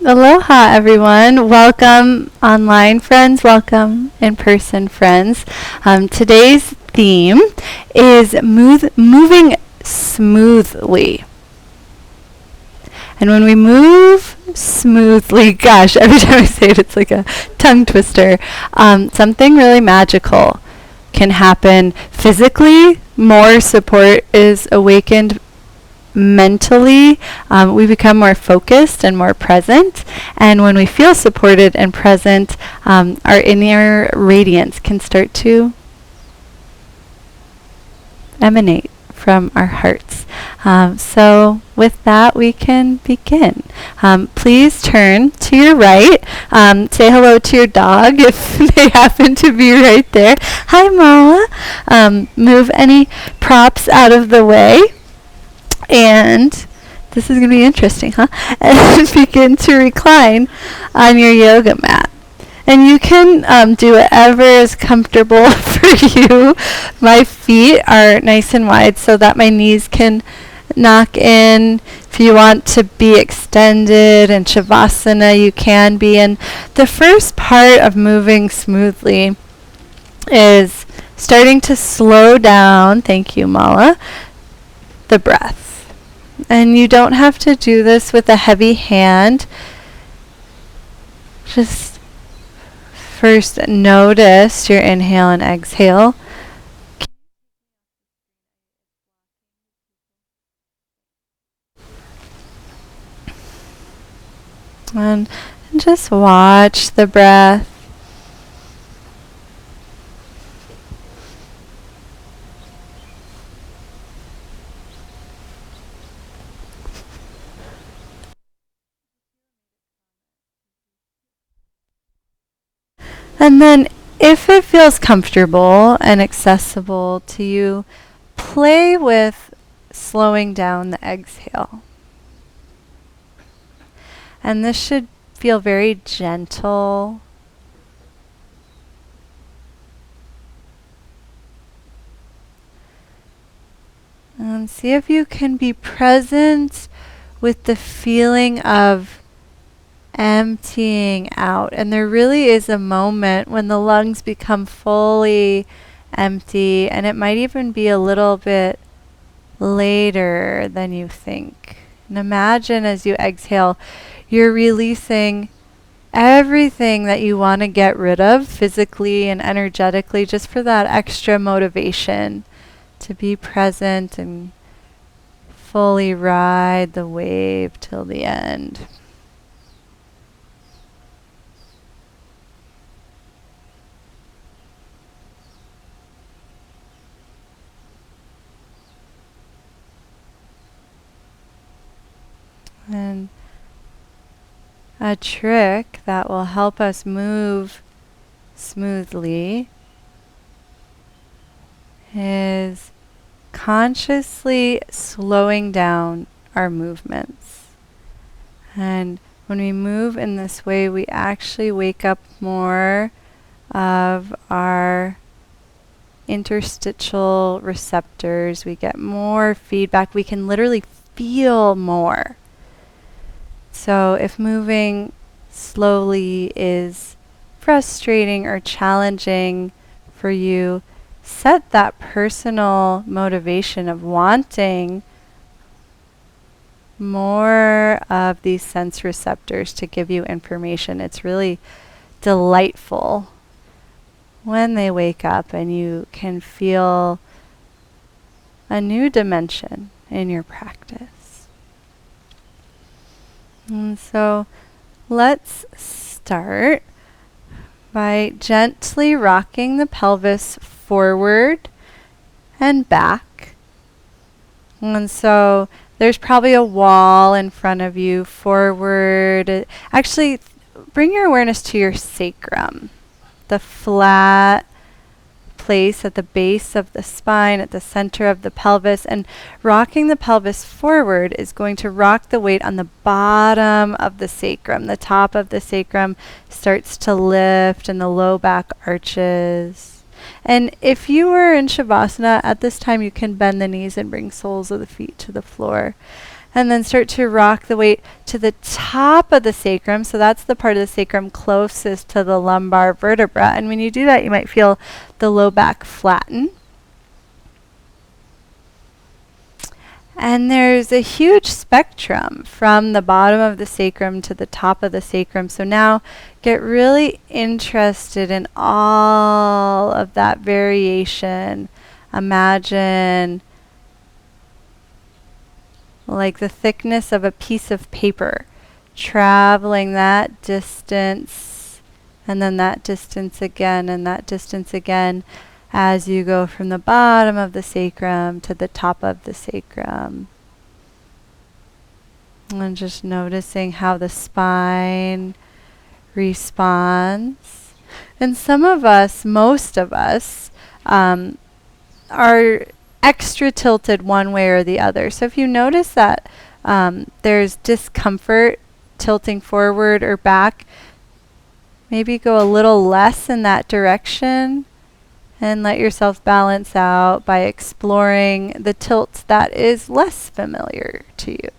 Aloha, everyone. Welcome, online friends. Welcome, in-person friends. Today's theme is moving smoothly. And when we move smoothly, gosh, every time I say it, it's like a tongue twister. Something really magical can happen physically. More support is awakened mentally. We become more focused and more present. And when we feel supported and present, our inner radiance can start to emanate from our hearts. So with that, we can begin. Please turn to your right. Say hello to your dog if they happen to be right there. Hi, Mala. Move any props out of the way. And this is going to be interesting, huh? And begin to recline on your yoga mat. And you can do whatever is comfortable for you. My feet are nice and wide so that my knees can knock in. If you want to be extended in Shavasana, you can be. And the first part of moving smoothly is starting to slow down, thank you, Mala, the breath. And you don't have to do this with a heavy hand. Just first notice your inhale and exhale. And just watch the breath. And then if it feels comfortable and accessible to you, play with slowing down the exhale. And this should feel very gentle. And see if you can be present with the feeling of emptying out. And there really is a moment when the lungs become fully empty, and it might even be a little bit later than you think. And imagine as you exhale, you're releasing everything that you want to get rid of physically and energetically, just for that extra motivation to be present and fully ride the wave till the end. And a trick that will help us move smoothly is consciously slowing down our movements. And when we move in this way, we actually wake up more of our interstitial receptors. We get more feedback. We can literally feel more. So if moving slowly is frustrating or challenging for you, set that personal motivation of wanting more of these sense receptors to give you information. It's really delightful when they wake up and you can feel a new dimension in your practice. And so let's start by gently rocking the pelvis forward and back. And so there's probably a wall in front of you, forward. Actually, bring your awareness to your sacrum, the flat place at the base of the spine, at the center of the pelvis. And rocking the pelvis forward is going to rock the weight on the bottom of the sacrum. The top of the sacrum starts to lift and the low back arches. And if you were in Shavasana at this time, you can bend the knees and bring soles of the feet to the floor. And then start to rock the weight to the top of the sacrum. So that's the part of the sacrum closest to the lumbar vertebra. And when you do that, you might feel the low back flatten. And there's a huge spectrum from the bottom of the sacrum to the top of the sacrum. So now get really interested in all of that variation. Imagine like the thickness of a piece of paper, traveling that distance, and then that distance again, and that distance again, as you go from the bottom of the sacrum to the top of the sacrum. And just noticing how the spine responds. And some of us, most of us, are extra tilted one way or the other. So if you notice that there's discomfort tilting forward or back, maybe go a little less in that direction and let yourself balance out by exploring the tilt that is less familiar to you.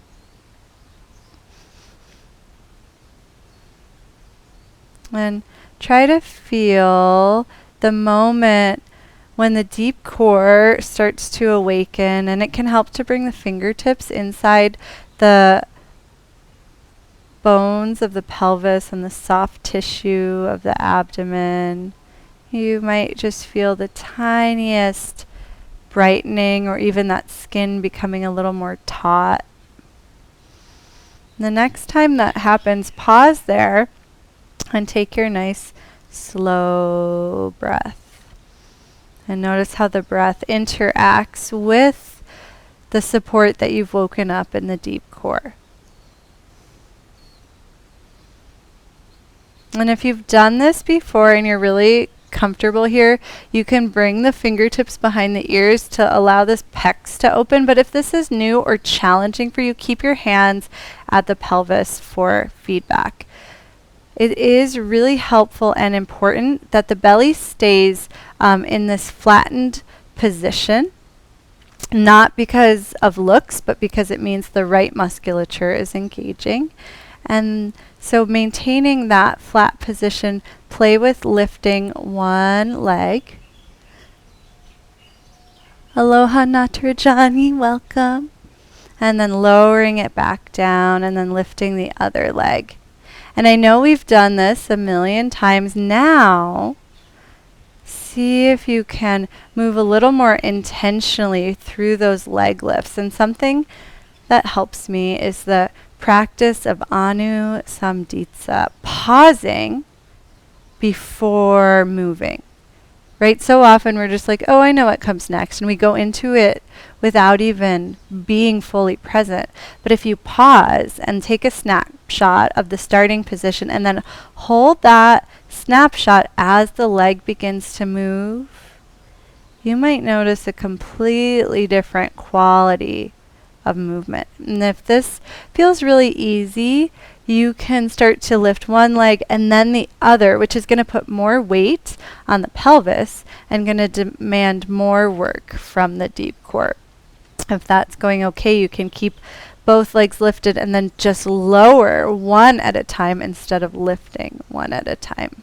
And try to feel the moment when the deep core starts to awaken, and it can help to bring the fingertips inside the bones of the pelvis and the soft tissue of the abdomen. You might just feel the tiniest brightening, or even that skin becoming a little more taut. The next time that happens, pause there and take your nice slow breath. And notice how the breath interacts with the support that you've woken up in the deep core. And if you've done this before and you're really comfortable here, you can bring the fingertips behind the ears to allow this pecs to open. But if this is new or challenging for you, keep your hands at the pelvis for feedback. It is really helpful and important that the belly stays in this flattened position, not because of looks, but because it means the right musculature is engaging. And so maintaining that flat position, play with lifting one leg. Aloha Natarajani, welcome. And then lowering it back down and then lifting the other leg. And I know we've done this a million times now. See if you can move a little more intentionally through those leg lifts. And something that helps me is the practice of Anu Samditsa, pausing before moving. Right? So often we're just like, oh, I know what comes next. And we go into it without even being fully present. But if you pause and take a snapshot of the starting position and then hold that snapshot as the leg begins to move, you might notice a completely different quality of movement. And if this feels really easy, you can start to lift one leg and then the other, which is going to put more weight on the pelvis and going to demand more work from the deep core. If that's going okay, you can keep both legs lifted and then just lower one at a time instead of lifting one at a time.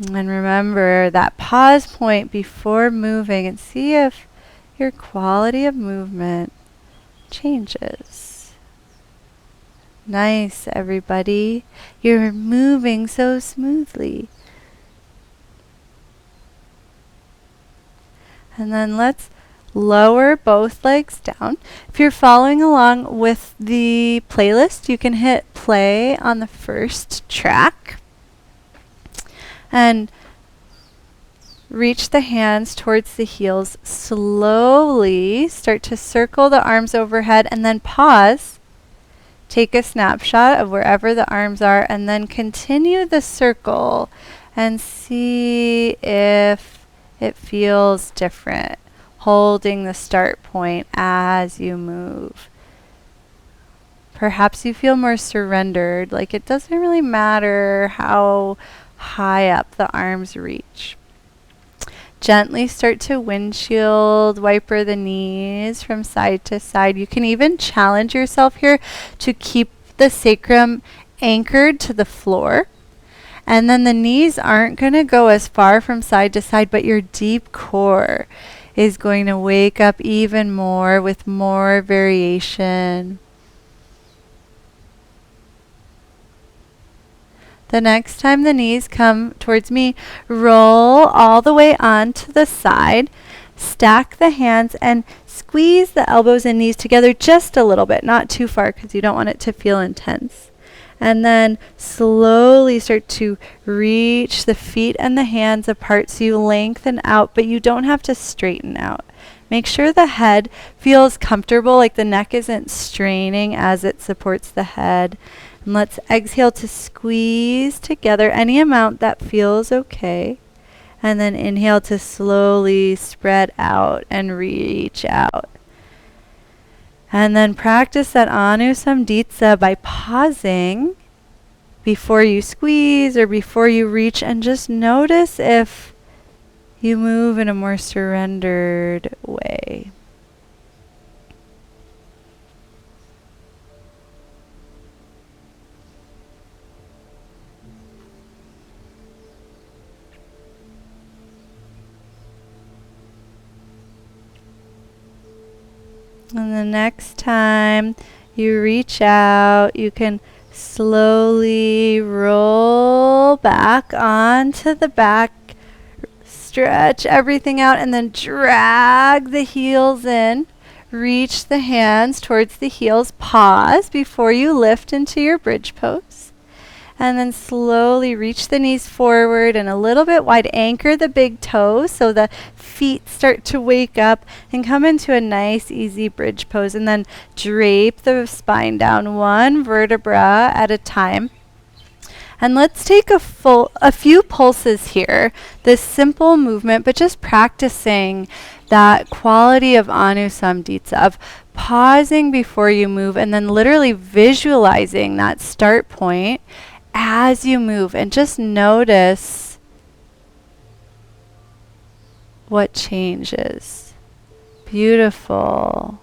And remember that pause point before moving, and see if your quality of movement changes. Nice, everybody. You're moving so smoothly. And then let's lower both legs down. If you're following along with the playlist, you can hit play on the first track and reach the hands towards the heels. Slowly start to circle the arms overhead and then pause. Take a snapshot of wherever the arms are and then continue the circle and see if it feels different, holding the start point as you move. Perhaps you feel more surrendered, like it doesn't really matter how high up the arms reach. Gently start to windshield wiper the knees from side to side. You can even challenge yourself here to keep the sacrum anchored to the floor. And then the knees aren't going to go as far from side to side, but your deep core is going to wake up even more with more variation. The next time the knees come towards me, roll all the way onto the side, stack the hands, and squeeze the elbows and knees together just a little bit, not too far because you don't want it to feel intense. And then slowly start to reach the feet and the hands apart so you lengthen out, but you don't have to straighten out. Make sure the head feels comfortable, like the neck isn't straining as it supports the head. And let's exhale to squeeze together any amount that feels okay. And then inhale to slowly spread out and reach out. And then practice that Anusambhidsa by pausing before you squeeze or before you reach, and just notice if you move in a more surrendered way. And the next time you reach out, you can slowly roll back onto the back, stretch everything out, and then drag the heels in. Reach the hands towards the heels. Pause before you lift into your bridge pose. And then slowly reach the knees forward and a little bit wide. Anchor the big toes so the feet start to wake up and come into a nice, easy bridge pose. And then drape the spine down one vertebra at a time. And let's take a few pulses here. This simple movement, but just practicing that quality of Anusambhidsa, of pausing before you move and then literally visualizing that start point as you move, and just notice what changes. Beautiful.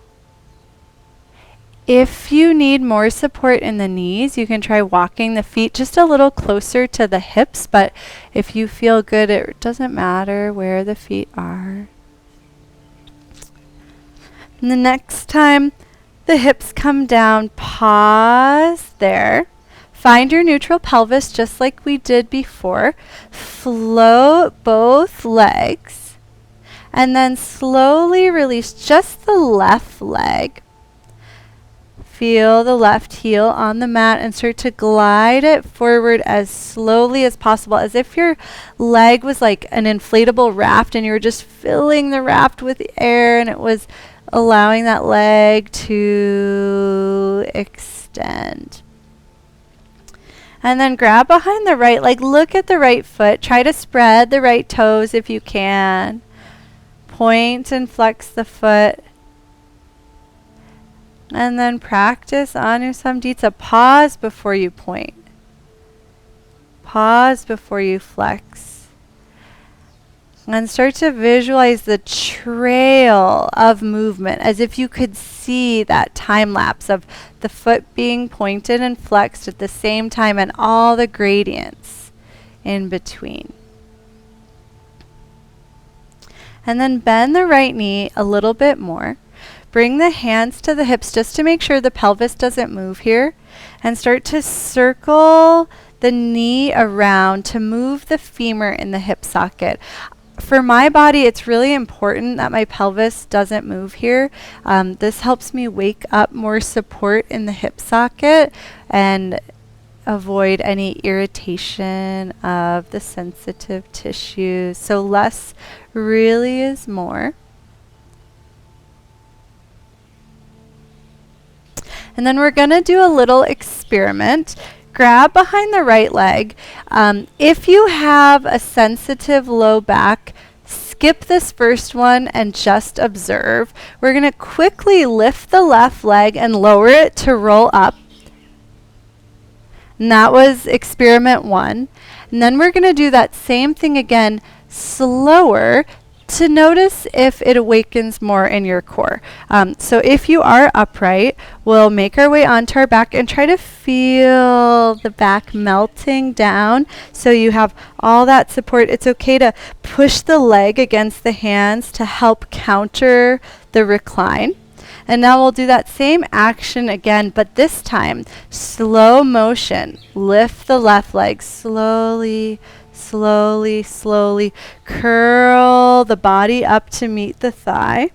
If you need more support in the knees, you can try walking the feet just a little closer to the hips, but if you feel good, it doesn't matter where the feet are. And the next time the hips come down, pause there. Find your neutral pelvis just like we did before. Float both legs. And then slowly release just the left leg. Feel the left heel on the mat and start to glide it forward as slowly as possible, as if your leg was like an inflatable raft and you were just filling the raft with air, and it was allowing that leg to extend. And then grab behind the right leg, look at the right foot, try to spread the right toes if you can. Point and flex the foot. And then practice Anusambhidsa. Pause before you point. Pause before you flex. And start to visualize the trail of movement as if you could see that time lapse of the foot being pointed and flexed at the same time, and all the gradients in between. And then bend the right knee a little bit more. Bring the hands to the hips just to make sure the pelvis doesn't move here, and start to circle the knee around to move the femur in the hip socket. For my body, it's really important that my pelvis doesn't move here. This helps me wake up more support in the hip socket and avoid any irritation of the sensitive tissues. So less really is more. And then we're going to do a little experiment. Grab behind the right leg. If you have a sensitive low back, skip this first one and just observe. We're going to quickly lift the left leg and lower it to roll up. And that was experiment 1. And then we're going to do that same thing again, slower. to notice if it awakens more in your core. So if you are upright, we'll make our way onto our back and try to feel the back melting down so you have all that support. It's okay to push the leg against the hands to help counter the recline. And now we'll do that same action again, but this time, slow motion. Lift the left leg slowly, slowly, slowly. Curl the body up to meet the thigh.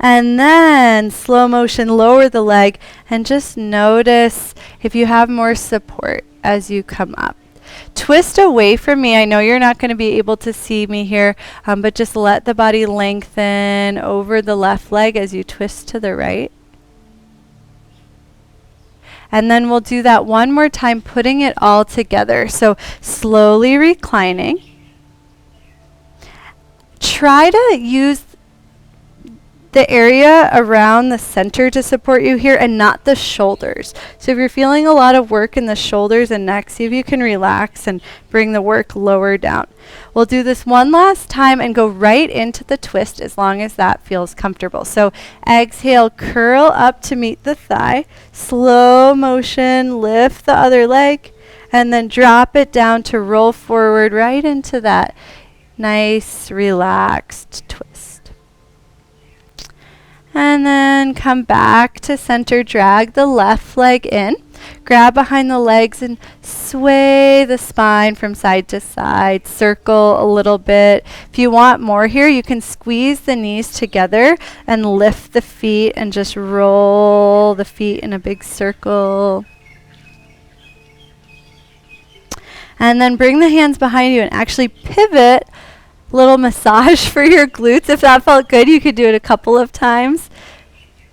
And then slow motion, lower the leg and just notice if you have more support as you come up. Twist away from me. I know you're not going to be able to see me here, but just let the body lengthen over the left leg as you twist to the right. And then we'll do that one more time, putting it all together. So slowly reclining. Try to use the area around the center to support you here and not the shoulders. So if you're feeling a lot of work in the shoulders and neck, see if you can relax and bring the work lower down. We'll do this one last time and go right into the twist as long as that feels comfortable. So exhale, curl up to meet the thigh. Slow motion, lift the other leg, and then drop it down to roll forward right into that nice, relaxed twist. And then come back to center, drag the left leg in, grab behind the legs and sway the spine from side to side, circle a little bit. If you want more here, you can squeeze the knees together and lift the feet and just roll the feet in a big circle. And then bring the hands behind you and actually pivot. Little massage for your glutes. If that felt good, you could do it a couple of times.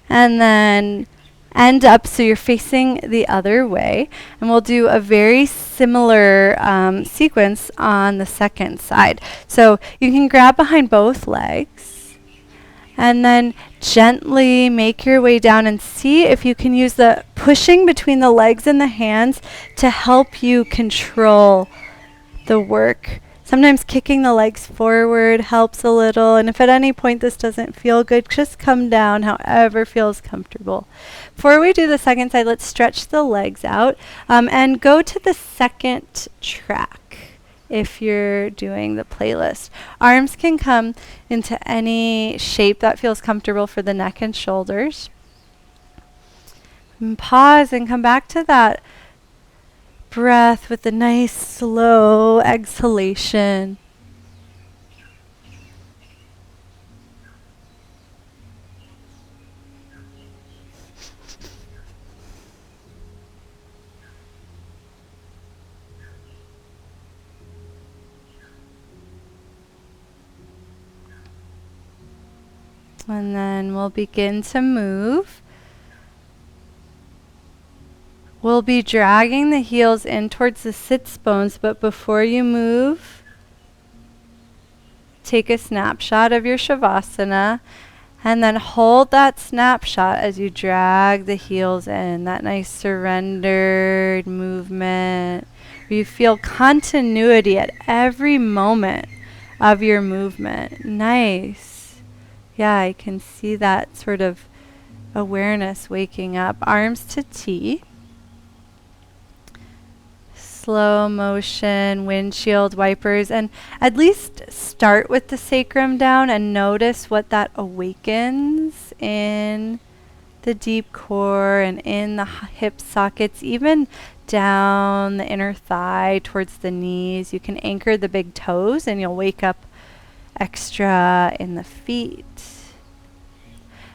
And then end up so you're facing the other way. And we'll do a very similar sequence on the second side. So you can grab behind both legs and then gently make your way down and see if you can use the pushing between the legs and the hands to help you control the work. Sometimes kicking the legs forward helps a little, and if at any point this doesn't feel good, just come down however feels comfortable. Before we do the second side, let's stretch the legs out and go to the second track if you're doing the playlist. Arms can come into any shape that feels comfortable for the neck and shoulders. And pause and come back to that breath with a nice slow exhalation. And then we'll begin to move. We'll be dragging the heels in towards the sits bones, but before you move, take a snapshot of your Shavasana and then hold that snapshot as you drag the heels in, that nice surrendered movement where you feel continuity at every moment of your movement. Nice. Yeah, I can see that sort of awareness waking up. Arms to T. Slow motion, windshield wipers, and at least start with the sacrum down and notice what that awakens in the deep core and in the hip sockets, even down the inner thigh towards the knees. You can anchor the big toes and you'll wake up extra in the feet.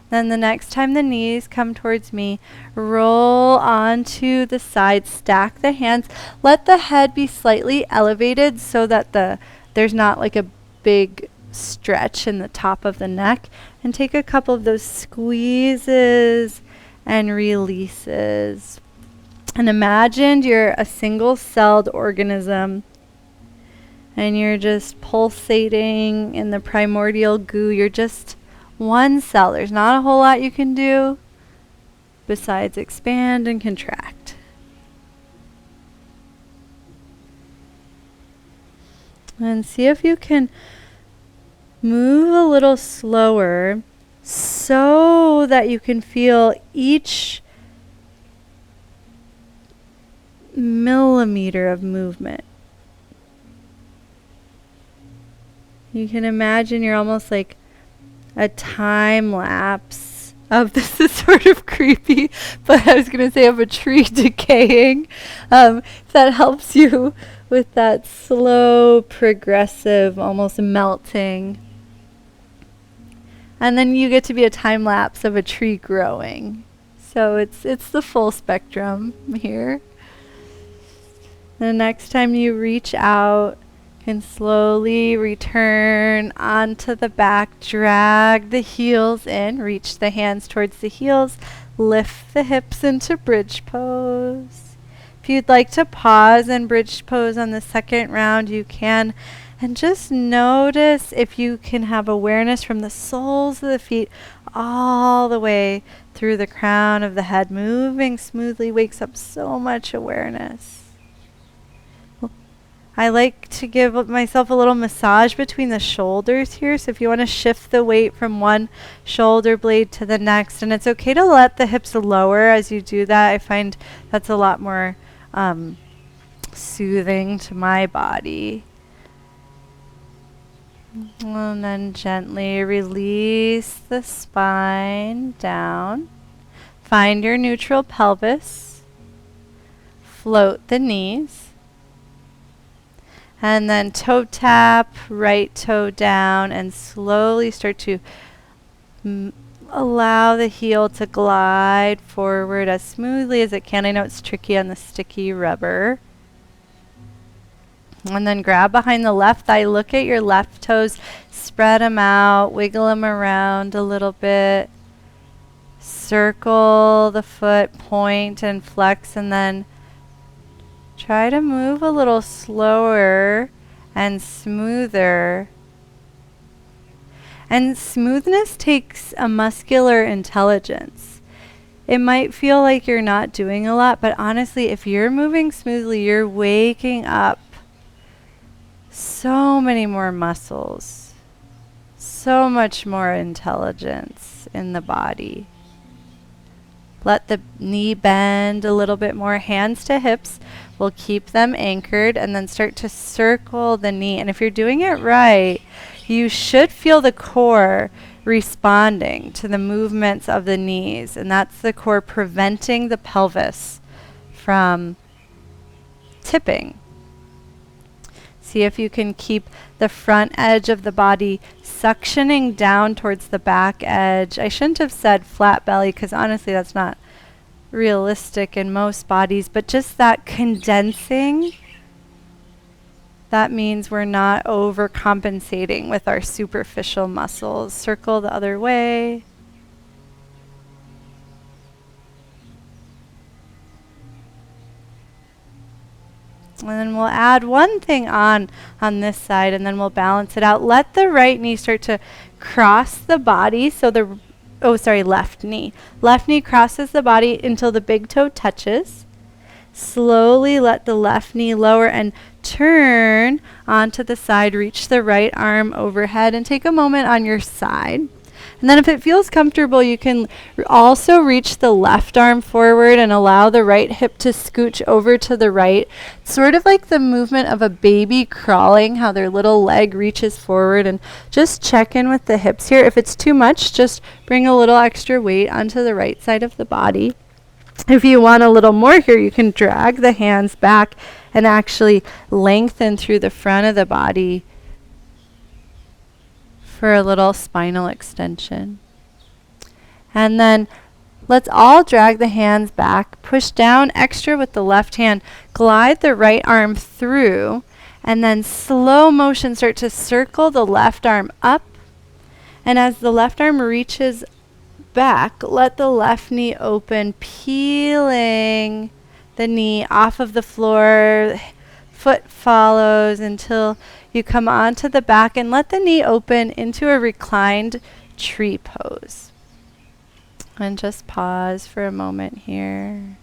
Then the next time the knees come towards me, roll onto the side, stack the hands. Let the head be slightly elevated so that there's not like a big stretch in the top of the neck. And take a couple of those squeezes and releases. And imagine you're a single-celled organism and you're just pulsating in the primordial goo. You're just one cell. There's not a whole lot you can do besides expand and contract. And see if you can move a little slower so that you can feel each millimeter of movement. You can imagine you're almost like a time lapse of this is sort of creepy, but I was going to say of a tree decaying. That helps you with that slow, progressive, almost melting. And then you get to be a time lapse of a tree growing. So it's the full spectrum here. The next time you reach out, can slowly return onto the back, drag the heels in, reach the hands towards the heels, lift the hips into bridge pose. If you'd like to pause in bridge pose on the second round, you can. And just notice if you can have awareness from the soles of the feet all the way through the crown of the head. Moving smoothly wakes up so much awareness. I like to give myself a little massage between the shoulders here. So if you want to shift the weight from one shoulder blade to the next, and it's okay to let the hips lower as you do that. I find that's a lot more soothing to my body. And then gently release the spine down. Find your neutral pelvis. Float the knees. And then toe tap, right toe down, and slowly start to allow the heel to glide forward as smoothly as it can. I know it's tricky on the sticky rubber. And then grab behind the left thigh, look at your left toes, spread them out, wiggle them around a little bit. Circle the foot, point and flex, and then try to move a little slower and smoother. And smoothness takes a muscular intelligence. It might feel like you're not doing a lot, but honestly, if you're moving smoothly, you're waking up so many more muscles, so much more intelligence in the body. Let the knee bend a little bit more, hands to hips. We'll keep them anchored and then start to circle the knee. And if you're doing it right, you should feel the core responding to the movements of the knees. And that's the core preventing the pelvis from tipping. See if you can keep the front edge of the body suctioning down towards the back edge. I shouldn't have said flat belly because honestly that's not realistic in most bodies, but just that condensing, that means we're not overcompensating with our superficial muscles. Circle the other way. And then we'll add one thing on this side, and then we'll balance it out. Let the right knee start to cross the body. So left knee. Left knee crosses the body until the big toe touches. Slowly let the left knee lower and turn onto the side. Reach the right arm overhead and take a moment on your side. And then if it feels comfortable, you can also reach the left arm forward and allow the right hip to scooch over to the right. Sort of like the movement of a baby crawling, how their little leg reaches forward. And just check in with the hips here. If it's too much, just bring a little extra weight onto the right side of the body. If you want a little more here, you can drag the hands back and actually lengthen through the front of the body for a little spinal extension. And then let's all drag the hands back, push down extra with the left hand, glide the right arm through, and then slow motion start to circle the left arm up. And as the left arm reaches back, let the left knee open, peeling the knee off of the floor. Foot follows until you come onto the back and let the knee open into a reclined tree pose. And just pause for a moment here.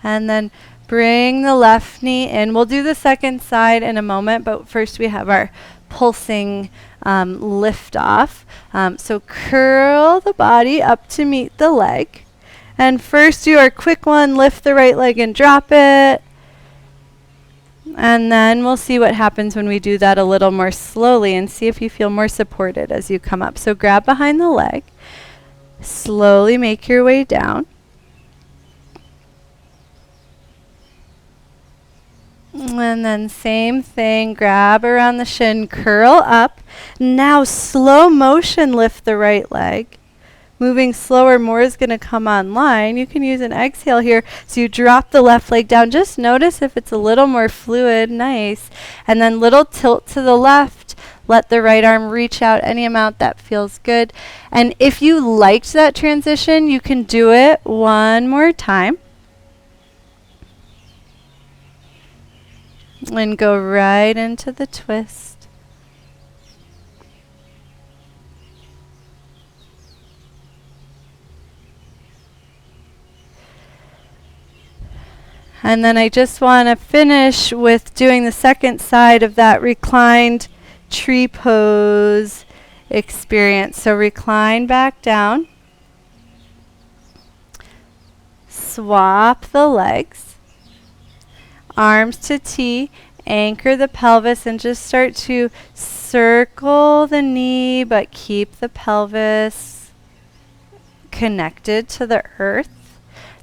And then bring the left knee in. We'll do the second side in a moment, but first we have our pulsing lift off. So curl the body up to meet the leg. And first do our quick one, lift the right leg and drop it. And then we'll see what happens when we do that a little more slowly and see if you feel more supported as you come up. So grab behind the leg, slowly make your way down. And then same thing, grab around the shin, curl up. Now slow motion lift the right leg. Moving slower, more is going to come online. You can use an exhale here. So you drop the left leg down. Just notice if it's a little more fluid, nice. And then little tilt to the left. Let the right arm reach out any amount that feels good. And if you liked that transition, you can do it one more time. And go right into the twist. And then I just want to finish with doing the second side of that reclined tree pose experience. So recline back down. Swap the legs. Arms to T, anchor the pelvis and just start to circle the knee, but keep the pelvis connected to the earth.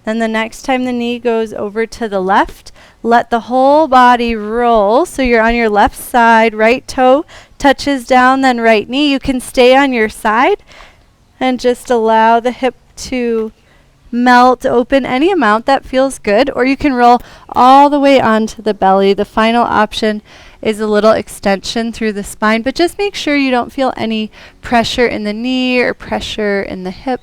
Then the next time the knee goes over to the left, let the whole body roll. So you're on your left side, right toe touches down, then right knee. You can stay on your side and just allow the hip to melt open any amount that feels good, or you can roll all the way onto the belly. The final option is a little extension through the spine, but just make sure you don't feel any pressure in the knee or pressure in the hip.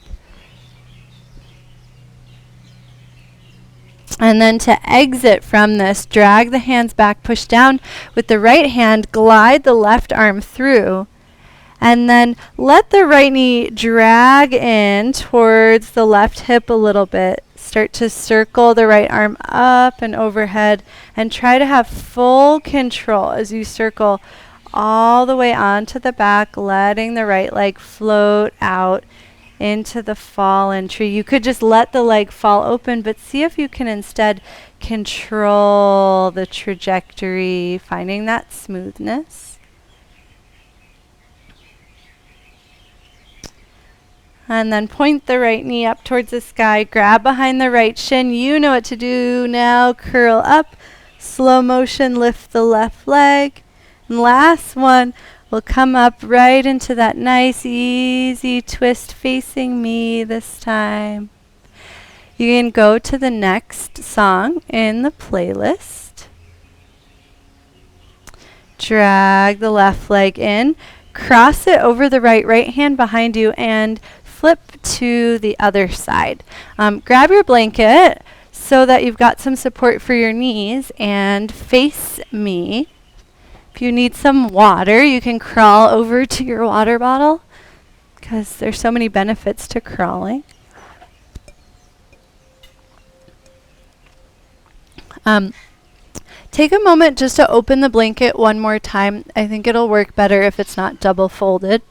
And then to exit from this, drag the hands back, push down with the right hand, glide the left arm through. And then let the right knee drag in towards the left hip a little bit. Start to circle the right arm up and overhead and try to have full control as you circle all the way onto the back, letting the right leg float out into the fallen tree. You could just let the leg fall open, but see if you can instead control the trajectory, finding that smoothness. And then point the right knee up towards the sky. Grab behind the right shin. You know what to do now. Curl up. Slow motion, lift the left leg. And last one, we'll come up right into that nice, easy twist facing me this time. You can go to the next song in the playlist. Drag the left leg in. Cross it over the right hand behind you and flip to the other side. Grab your blanket so that you've got some support for your knees and face me. If you need some water, you can crawl over to your water bottle because there's so many benefits to crawling. Take a moment just to open the blanket one more time. I think it'll work better if it's not double folded.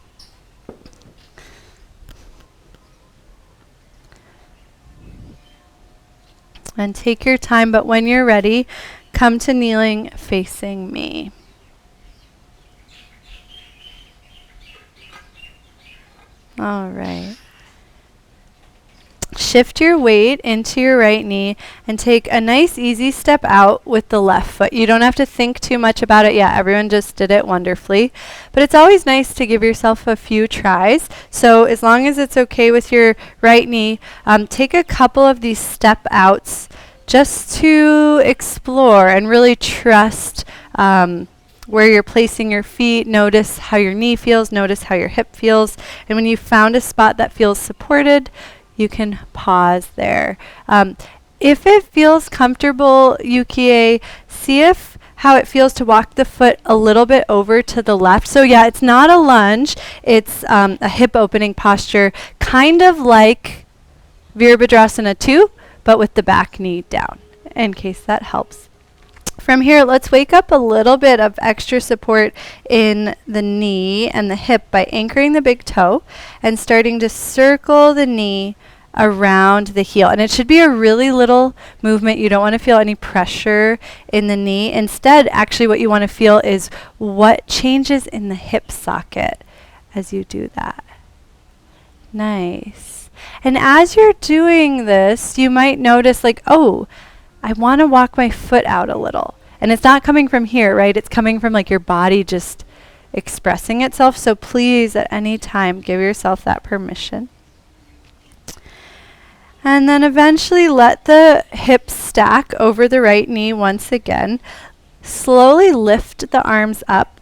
And take your time, but when you're ready, come to kneeling facing me. All right. Shift your weight into your right knee and take a nice easy step out with the left foot. You don't have to think too much about it yet. Everyone just did it wonderfully. But it's always nice to give yourself a few tries. So as long as it's okay with your right knee, take a couple of these step outs just to explore and really trust where you're placing your feet. Notice how your knee feels. Notice how your hip feels. And when you found a spot that feels supported, you can pause there. If it feels comfortable, Yukie, see how it feels to walk the foot a little bit over to the left. So yeah, it's not a lunge. It's a hip opening posture, kind of like Virabhadrasana 2, but with the back knee down. in case that helps. From here, let's wake up a little bit of extra support in the knee and the hip by anchoring the big toe and starting to circle the knee around the heel. And it should be a really little movement. You don't want to feel any pressure in the knee. Instead, actually what you want to feel is what changes in the hip socket as you do that. Nice. And as you're doing this, you might notice like, oh, I want to walk my foot out a little. And it's not coming from here, right? It's coming from like your body just expressing itself. So please, at any time, give yourself that permission. And then eventually let the hips stack over the right knee once again. Slowly lift the arms up.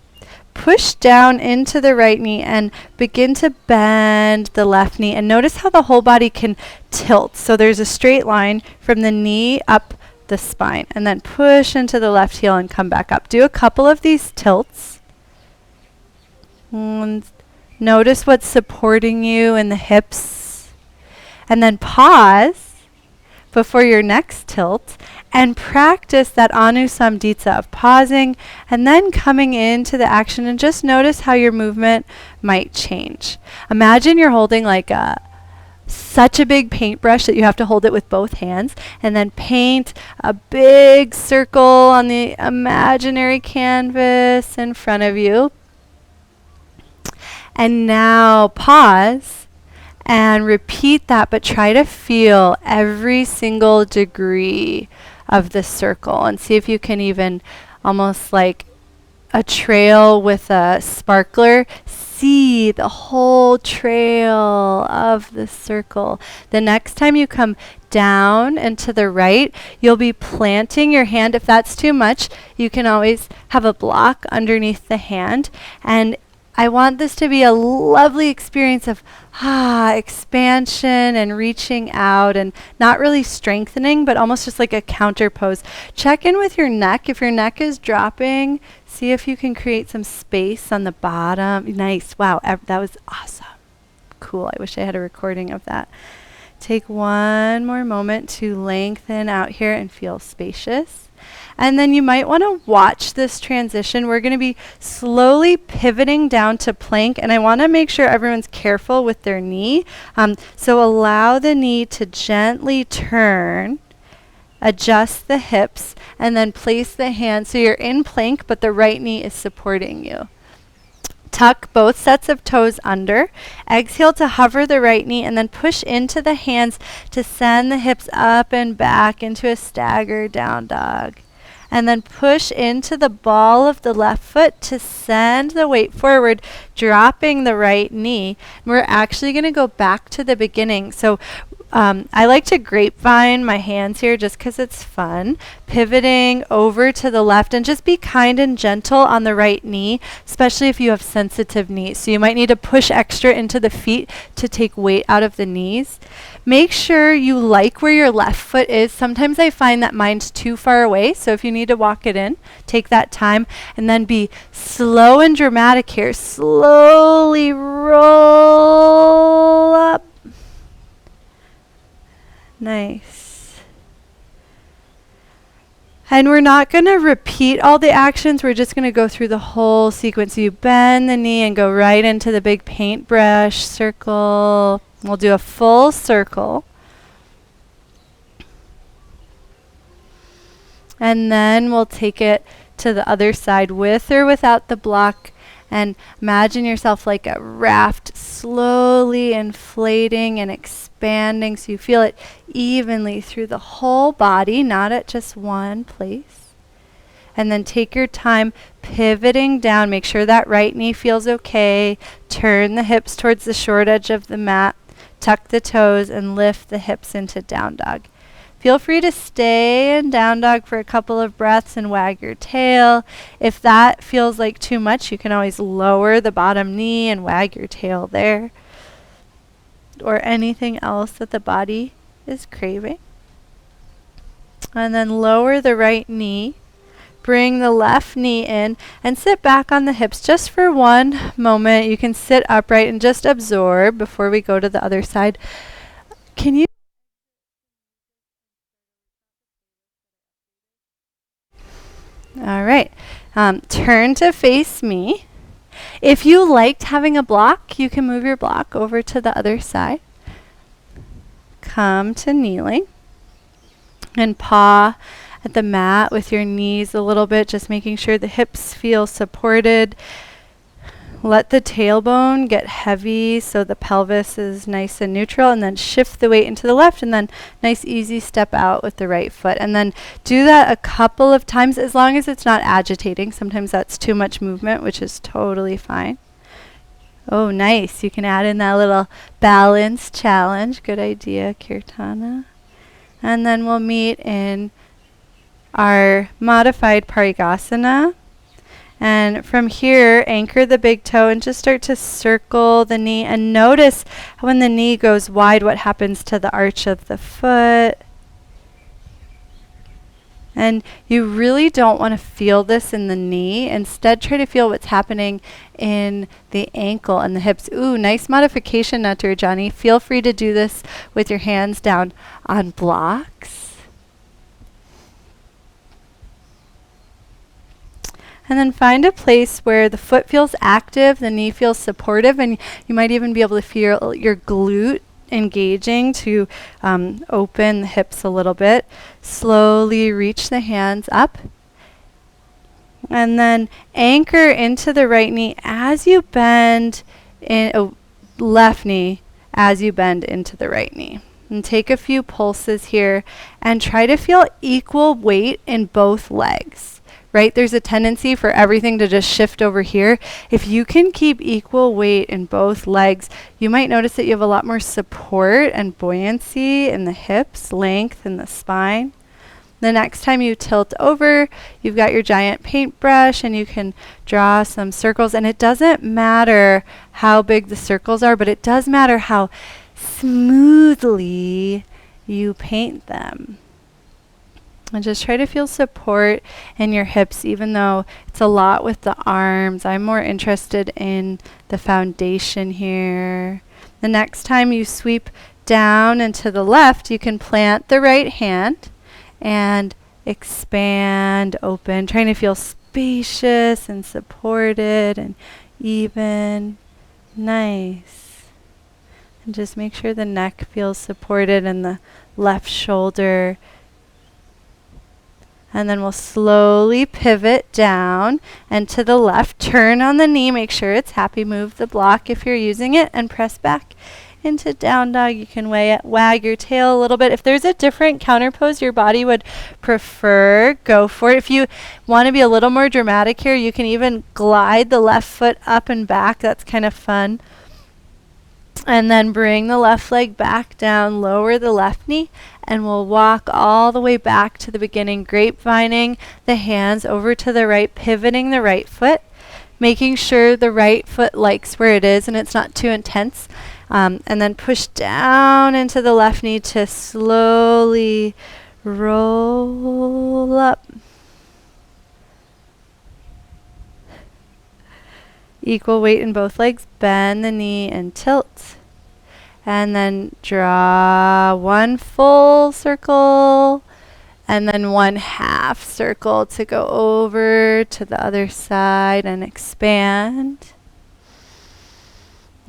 Push down into the right knee and begin to bend the left knee. And notice how the whole body can tilt. So there's a straight line from the knee up the spine. And then push into the left heel and come back up. Do a couple of these tilts. And notice what's supporting you in the hips. And then pause before your next tilt and practice that Anusambhita of pausing and then coming into the action, and just notice how your movement might change. Imagine you're holding like such a big paintbrush that you have to hold it with both hands, and then paint a big circle on the imaginary canvas in front of you. And now pause and repeat that, but try to feel every single degree of the circle and see if you can even, almost like a trail with a sparkler, see the whole trail of the circle. The next time you come down and to the right, you'll be planting your hand. If that's too much, you can always have a block underneath the hand. And I want this to be a lovely experience of expansion and reaching out and not really strengthening, but almost just like a counter pose. Check in with your neck. If your neck is dropping, see if you can create some space on the bottom. Nice. Wow, that was awesome. Cool. I wish I had a recording of that. Take one more moment to lengthen out here and feel spacious. And then you might want to watch this transition. We're going to be slowly pivoting down to plank, and I want to make sure everyone's careful with their knee. So allow the knee to gently turn, adjust the hips, and then place the hand so you're in plank, but the right knee is supporting you. Tuck both sets of toes under. Exhale to hover the right knee and then push into the hands to send the hips up and back into a staggered down dog. And then push into the ball of the left foot to send the weight forward, dropping the right knee. We're actually going to go back to the beginning. So I like to grapevine my hands here just because it's fun. Pivoting over to the left, and just be kind and gentle on the right knee, especially if you have sensitive knees. So you might need to push extra into the feet to take weight out of the knees. Make sure you like where your left foot is. Sometimes I find that mine's too far away, so if you need to walk it in, take that time, and then be slow and dramatic here. Slowly roll up. Nice. And we're not going to repeat all the actions. We're just going to go through the whole sequence. So you bend the knee and go right into the big paintbrush circle. We'll do a full circle. And then we'll take it to the other side with or without the block. And imagine yourself like a raft, slowly inflating and expanding so you feel it evenly through the whole body, not at just one place. And then take your time pivoting down. Make sure that right knee feels okay. Turn the hips towards the short edge of the mat. Tuck the toes and lift the hips into down dog. Feel free to stay in down dog for a couple of breaths and wag your tail. If that feels like too much, you can always lower the bottom knee and wag your tail there. Or anything else that the body is craving. And then lower the right knee. Bring the left knee in and sit back on the hips just for one moment. You can sit upright and just absorb before we go to the other side. Can you All right. Turn to face me. If you liked having a block, you can move your block over to the other side. Come to kneeling and paw at the mat with your knees a little bit, just making sure the hips feel supported. Let the tailbone get heavy so the pelvis is nice and neutral, and then shift the weight into the left, and then nice easy step out with the right foot. And then do that a couple of times as long as it's not agitating. Sometimes that's too much movement, which is totally fine. Oh, nice. You can add in that little balance challenge. Good idea, Kirtana. And then we'll meet in our modified Parigasana. And from here, anchor the big toe and just start to circle the knee. And notice when the knee goes wide, what happens to the arch of the foot. And you really don't want to feel this in the knee. Instead, try to feel what's happening in the ankle and the hips. Ooh, nice modification, Natarajani. Feel free to do this with your hands down on blocks. And then find a place where the foot feels active, the knee feels supportive, and you might even be able to feel your glute engaging to open the hips a little bit. Slowly reach the hands up. And then anchor into the right knee as you bend in left knee as you bend into the right knee. And take a few pulses here and try to feel equal weight in both legs. Right? There's a tendency for everything to just shift over here. If you can keep equal weight in both legs, you might notice that you have a lot more support and buoyancy in the hips, length in the spine. The next time you tilt over, you've got your giant paintbrush and you can draw some circles. And it doesn't matter how big the circles are, but it does matter how smoothly you paint them. And just try to feel support in your hips, even though it's a lot with the arms. I'm more interested in the foundation here. The next time you sweep down and to the left, you can plant the right hand and expand, open, trying to feel spacious and supported and even. Nice. And just make sure the neck feels supported and the left shoulder. And then we'll slowly pivot down and to the left. Turn on the knee. Make sure it's happy. Move the block if you're using it and press back into down dog. You can wag your tail a little bit. If there's a different counter pose your body would prefer, go for it. If you want to be a little more dramatic here, you can even glide the left foot up and back. That's kind of fun. And then bring the left leg back down, lower the left knee, and we'll walk all the way back to the beginning, grapevining the hands over to the right, pivoting the right foot, making sure the right foot likes where it is and it's not too intense. And then push down into the left knee to slowly roll up. Equal weight in both legs. Bend the knee and tilt. And then draw one full circle and then one half circle to go over to the other side and expand.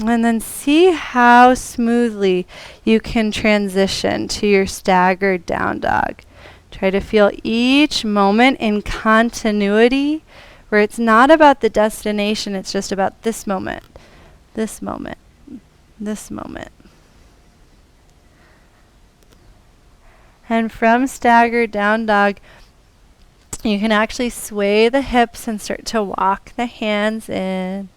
And then see how smoothly you can transition to your staggered down dog. Try to feel each moment in continuity, where it's not about the destination, it's just about this moment, this moment, this moment. And from staggered down dog, you can actually sway the hips and start to walk the hands in.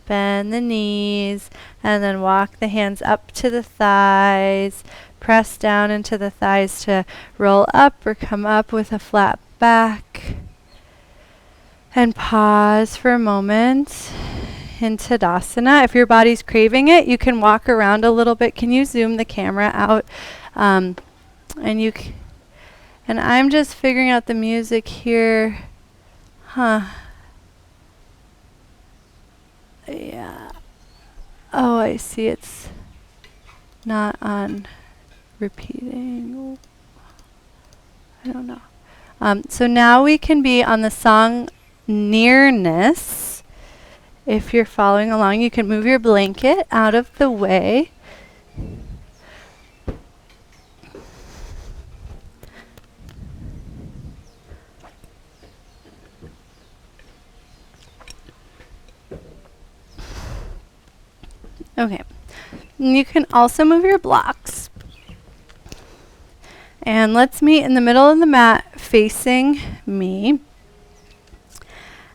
Bend the knees, and then walk the hands up to the thighs. Press down into the thighs to roll up or come up with a flat back. And pause for a moment in Tadasana. If your body's craving it, you can walk around a little bit. Can you zoom the camera out? And I'm just figuring out the music here. Yeah. Oh, I see. It's not on repeating. I don't know. So now we can be on the song nearness. If you're following along, you can move your blanket out of the way. Okay. And you can also move your blocks. And let's meet in the middle of the mat facing me.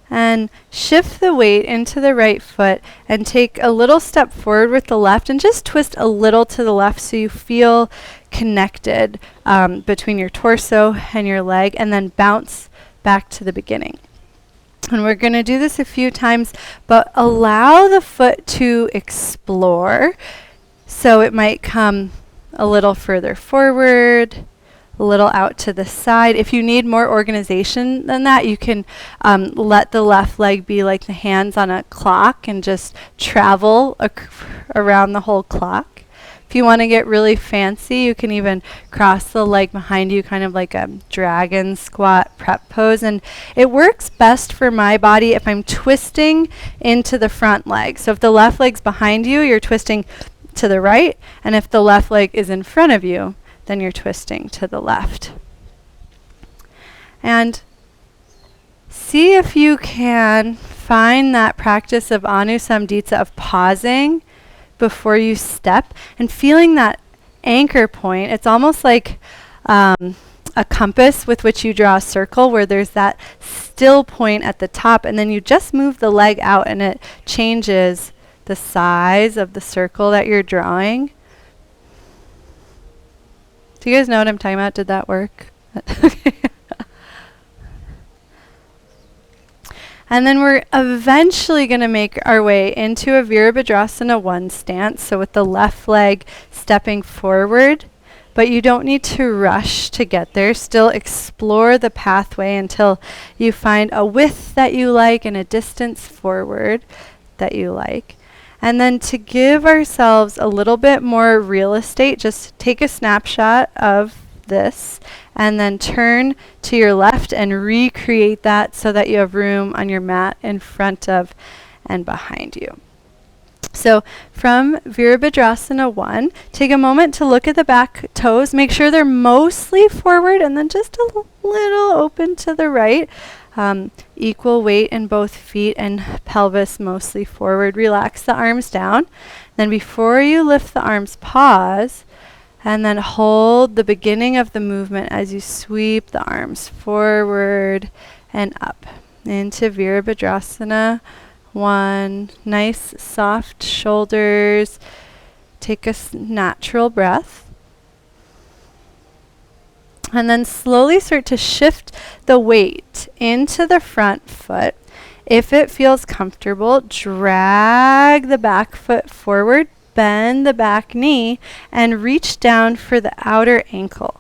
And shift the weight into the right foot and take a little step forward with the left and just twist a little to the left so you feel connected between your torso and your leg, and then bounce back to the beginning. And we're going to do this a few times, but allow the foot to explore. So it might come a little further forward, a little out to the side. If you need more organization than that, you can let the left leg be like the hands on a clock and just travel around the whole clock. If you want to get really fancy, you can even cross the leg behind you, kind of like a dragon squat prep pose. And it works best for my body if I'm twisting into the front leg. So if the left leg's behind you, you're twisting to the right. And if the left leg is in front of you, then you're twisting to the left. And see if you can find that practice of Anusambdita, of pausing before you step and feeling that anchor point. It's almost like a compass with which you draw a circle, where there's that still point at the top, and then you just move the leg out and it changes the size of the circle that you're drawing. Do you guys know what I'm talking about? Did that work? And then we're eventually going to make our way into a Virabhadrasana 1 stance, so with the left leg stepping forward, but you don't need to rush to get there. Still explore the pathway until you find a width that you like and a distance forward that you like. And then to give ourselves a little bit more real estate, just take a snapshot of this and then turn to your left and recreate that so that you have room on your mat in front of and behind you. So from Virabhadrasana 1, take a moment to look at the back toes. Make sure they're mostly forward and then just a little open to the right. Equal weight in both feet and pelvis mostly forward. Relax the arms down. Then before you lift the arms, pause. And then hold the beginning of the movement as you sweep the arms forward and up into Virabhadrasana 1. Nice soft shoulders. Take a natural breath. And then slowly start to shift the weight into the front foot. If it feels comfortable, drag the back foot forward. Bend the back knee and reach down for the outer ankle.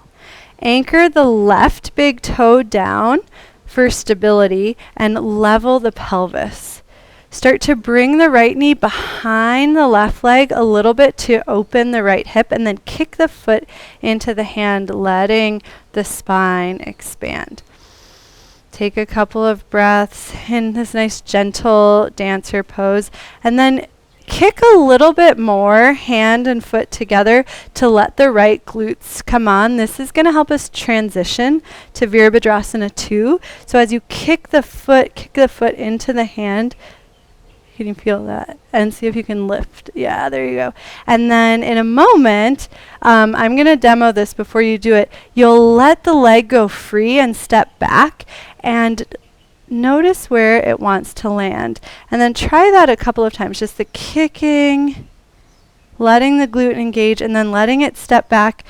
Anchor the left big toe down for stability and level the pelvis. Start to bring the right knee behind the left leg a little bit to open the right hip, and then kick the foot into the hand, letting the spine expand. Take a couple of breaths in this nice gentle dancer pose, and then kick a little bit more, hand and foot together, to let the right glutes come on. This is going to help us transition to Virabhadrasana 2. So as you kick the foot into the hand, can you feel that? And see if you can lift. Yeah, there you go. And then in a moment, I'm going to demo this before you do it. You'll let the leg go free and step back and notice where it wants to land. And then try that a couple of times. Just the kicking, letting the glute engage, and then letting it step back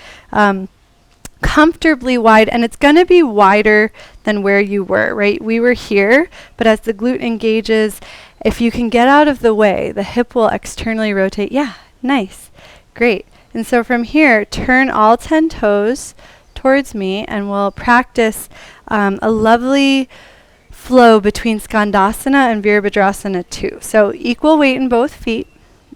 comfortably wide. And it's going to be wider than where you were, right? We were here, but as the glute engages, if you can get out of the way, the hip will externally rotate. Yeah, nice. Great. And so from here, turn all 10 toes towards me, and we'll practice a lovely flow between Skandasana and Virabhadrasana 2. So equal weight in both feet.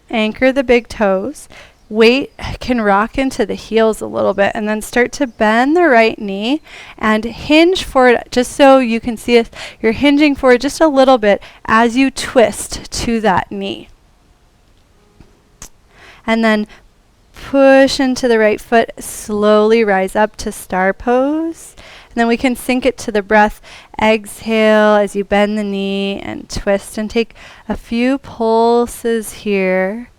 Anchor the big toes. weight can rock into the heels a little bit, and then start to bend the right knee and hinge forward, just so you can see it. You're hinging forward just a little bit as you twist to that knee. And then push into the right foot, slowly rise up to star pose. And then we can sync it to the breath. Exhale as you bend the knee and twist, and take a few pulses here.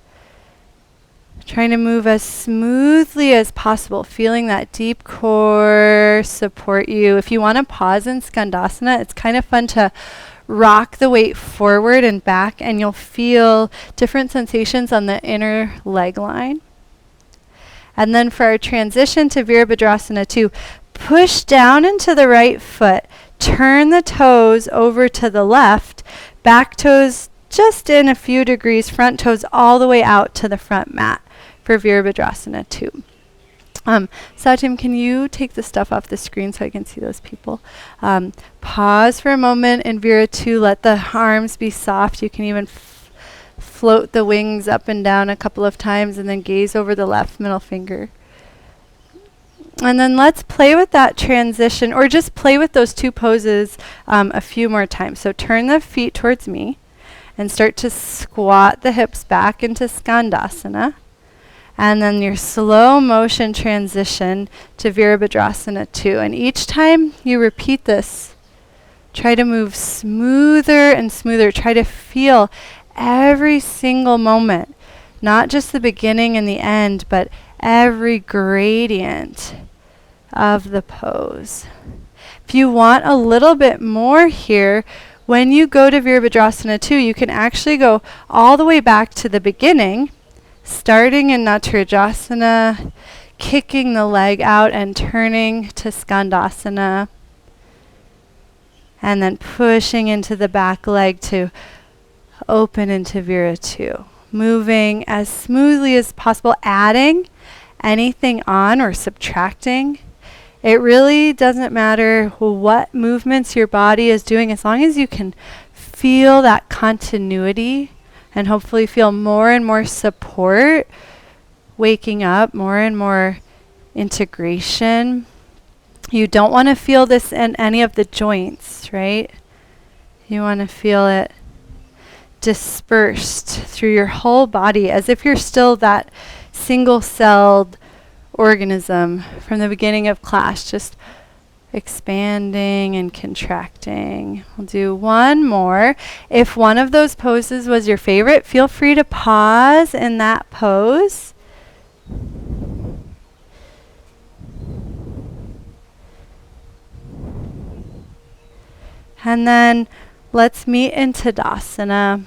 Trying to move as smoothly as possible, feeling that deep core support you. If you want to pause in Skandasana, it's kind of fun to rock the weight forward and back, and you'll feel different sensations on the inner leg line. And then for our transition to Virabhadrasana 2, push down into the right foot, turn the toes over to the left, back toes just in a few degrees, front toes all the way out to the front mat for Virabhadrasana 2. Satyam, can you take the stuff off the screen so I can see those people? Pause for a moment in Vira 2. Let the arms be soft. You can even float the wings up and down a couple of times, and then gaze over the left middle finger. And then let's play with that transition, or just play with those two poses a few more times. So turn the feet towards me and start to squat the hips back into Skandasana. And then your slow motion transition to Virabhadrasana 2. And each time you repeat this, try to move smoother and smoother. Try to feel every single moment, not just the beginning and the end, but every gradient of the pose. If you want a little bit more here, when you go to Virabhadrasana 2, you can actually go all the way back to the beginning, starting in Natarajasana, kicking the leg out and turning to Skandasana, and then pushing into the back leg to open into Vira 2. Moving as smoothly as possible, adding anything on or subtracting. It really doesn't matter what movements your body is doing, as long as you can feel that continuity and hopefully feel more and more support, waking up, more and more integration. You don't want to feel this in any of the joints, right? You want to feel it dispersed through your whole body, as if you're still that single-celled organism from the beginning of class, just expanding and contracting. We'll do one more. If one of those poses was your favorite, feel free to pause in that pose. And then let's meet in Tadasana.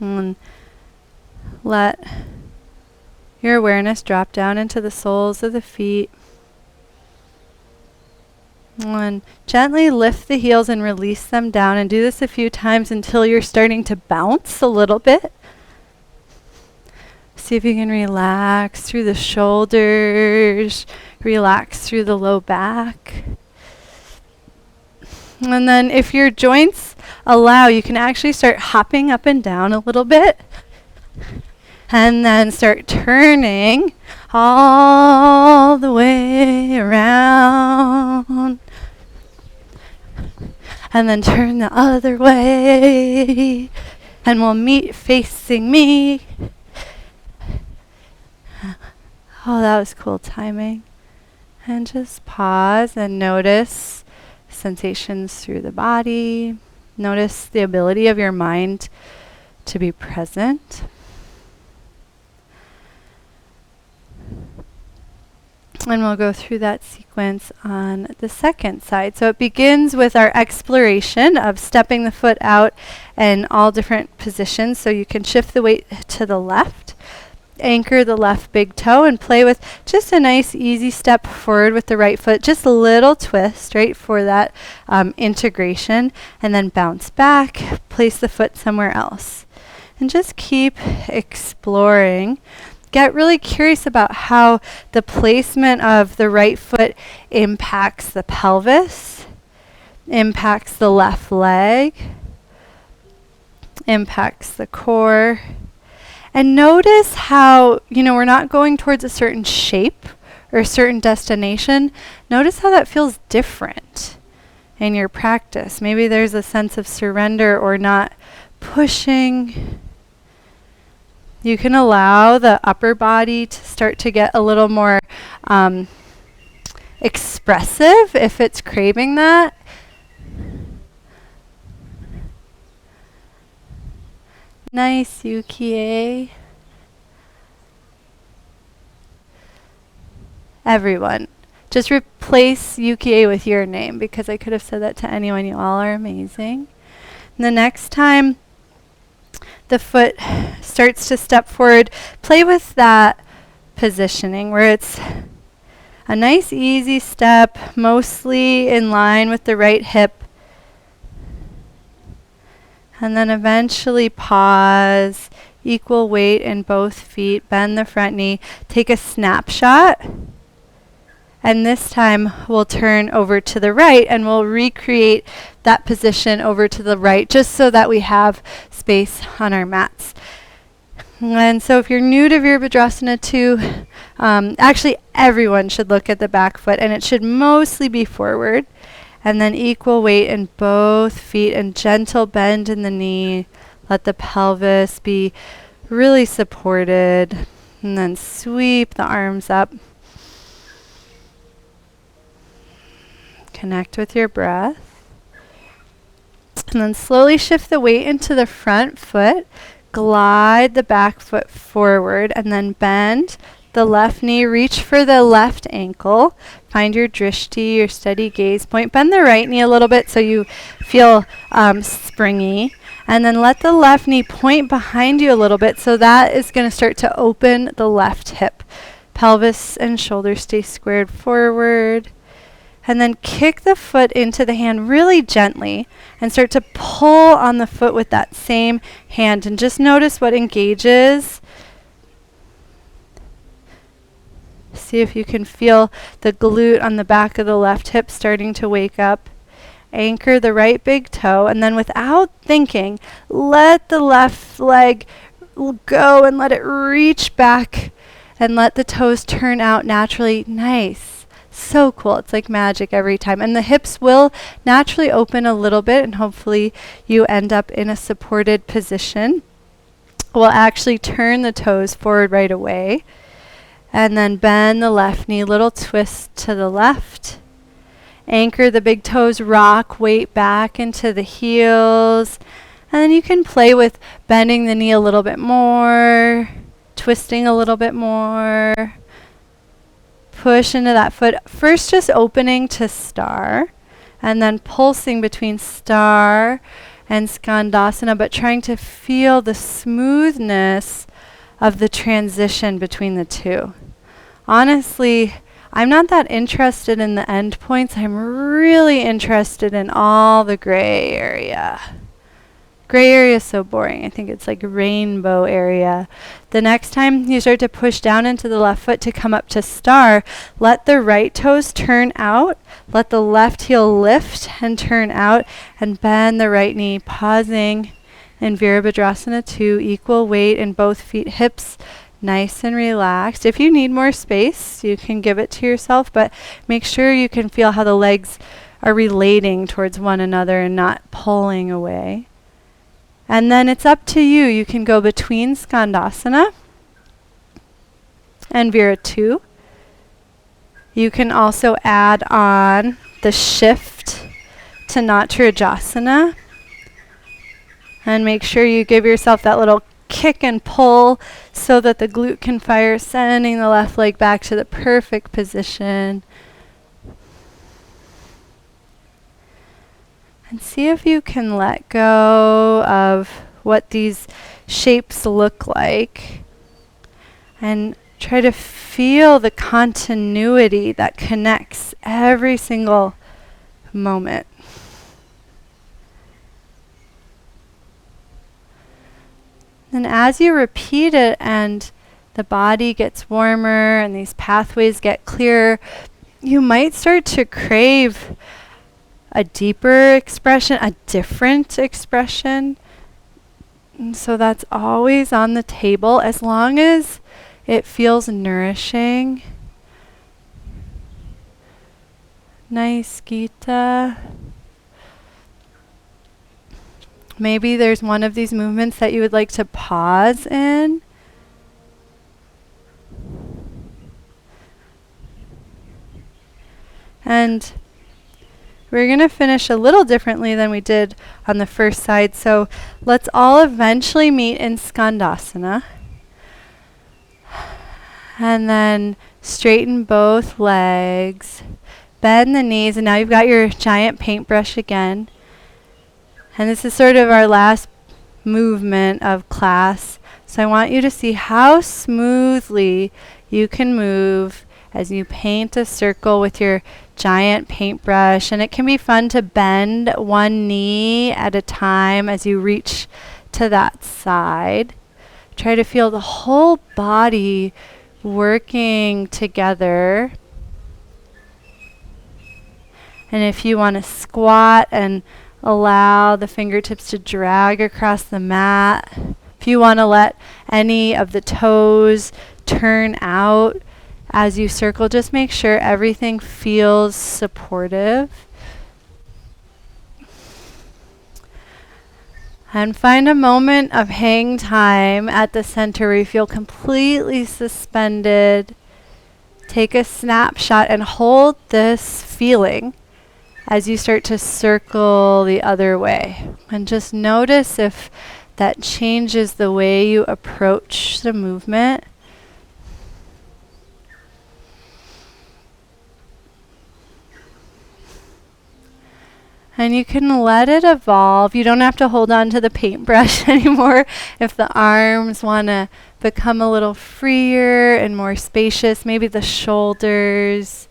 And let your awareness drop down into the soles of the feet. And gently lift the heels and release them down, and do this a few times until you're starting to bounce a little bit. See if you can relax through the shoulders, relax through the low back. And then if your joints allow, you can actually start hopping up and down a little bit. And then start turning all the way around. And then turn the other way. And we'll meet facing me. Oh, that was cool timing. And just pause and notice sensations through the body. Notice the ability of your mind to be present. And we'll go through that sequence on the second side. So it begins with our exploration of stepping the foot out in all different positions. So you can shift the weight to the left, anchor the left big toe, and play with just a nice easy step forward with the right foot. Just a little twist, right, for that integration. And then bounce back, place the foot somewhere else. And just keep exploring. Get really curious about how the placement of the right foot impacts the pelvis, impacts the left leg, impacts the core, And notice how, we're not going towards a certain shape or a certain destination. Notice how that feels different in your practice. Maybe there's a sense of surrender or not pushing. You can allow the upper body to start to get a little more expressive if it's craving that. Nice, Yukie. Everyone, just replace Yukie with your name, because I could have said that to anyone. You all are amazing. And the next time the foot starts to step forward, play with that positioning where it's a nice easy step, mostly in line with the right hip. And then eventually pause, equal weight in both feet, bend the front knee, take a snapshot. And this time we'll turn over to the right and we'll recreate that position over to the right, just so that we have space on our mats. And so if you're new to Virabhadrasana 2, actually everyone should look at the back foot, and it should mostly be forward. And then equal weight in both feet and gentle bend in the knee. Let the pelvis be really supported. And then sweep the arms up. Connect with your breath. And then slowly shift the weight into the front foot. Glide the back foot forward and then bend the left knee. Reach for the left ankle. Find your drishti, your steady gaze point. Bend the right knee a little bit so you feel springy. And then let the left knee point behind you a little bit, so that is going to start to open the left hip. Pelvis and shoulders stay squared forward. And then kick the foot into the hand really gently and start to pull on the foot with that same hand. And just notice what engages. See if you can feel the glute on the back of the left hip starting to wake up. Anchor the right big toe, and then without thinking, let the left leg go and let it reach back and let the toes turn out naturally. Nice. So cool. It's like magic every time. And the hips will naturally open a little bit, and hopefully you end up in a supported position. We'll actually turn the toes forward right away. And then bend the left knee, little twist to the left. Anchor the big toes, rock weight back into the heels. And then you can play with bending the knee a little bit more, twisting a little bit more. Push into that foot. First just opening to star, and then pulsing between star and skandasana, but trying to feel the smoothness of the transition between the two. Honestly, I'm not that interested in the end points. I'm really interested in all the gray area. Gray area is so boring. I think it's like rainbow area. The next time you start to push down into the left foot to come up to star, let the right toes turn out. Let the left heel lift and turn out, and bend the right knee, pausing in Virabhadrasana 2, equal weight in both feet, hips nice and relaxed. If you need more space, you can give it to yourself, but make sure you can feel how the legs are relating towards one another and not pulling away. And then it's up to you. You can go between Skandasana and Vira 2. You can also add on the shift to Natrajasana. And make sure you give yourself that little kick and pull so that the glute can fire, sending the left leg back to the perfect position. And see if you can let go of what these shapes look like. And try to feel the continuity that connects every single moment. And as you repeat it and the body gets warmer and these pathways get clearer, you might start to crave a deeper expression, a different expression. And so that's always on the table as long as it feels nourishing. Nice, Gita. Maybe there's one of these movements that you would like to pause in. And we're going to finish a little differently than we did on the first side. So let's all eventually meet in Skandasana. And then straighten both legs. Bend the knees. And now you've got your giant paintbrush again. And this is sort of our last movement of class. So I want you to see how smoothly you can move as you paint a circle with your giant paintbrush. And it can be fun to bend one knee at a time as you reach to that side. Try to feel the whole body working together. And if you want to squat and allow the fingertips to drag across the mat. If you want to let any of the toes turn out as you circle, just make sure everything feels supportive. And find a moment of hang time at the center where you feel completely suspended. Take a snapshot and hold this feeling as you start to circle the other way. And just notice if that changes the way you approach the movement. And you can let it evolve. You don't have to hold on to the paintbrush anymore. If the arms want to become a little freer and more spacious, maybe the shoulders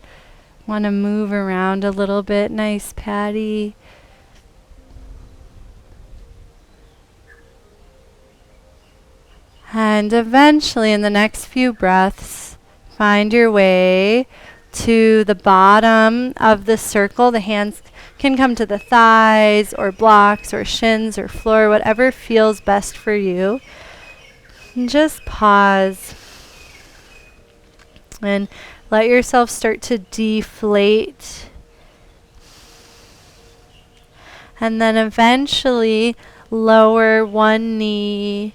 want to move around a little bit. Nice, Patty. And eventually, in the next few breaths, find your way to the bottom of the circle. The hands can come to the thighs or blocks or shins or floor, whatever feels best for you. And just pause and let yourself start to deflate. And then eventually lower one knee,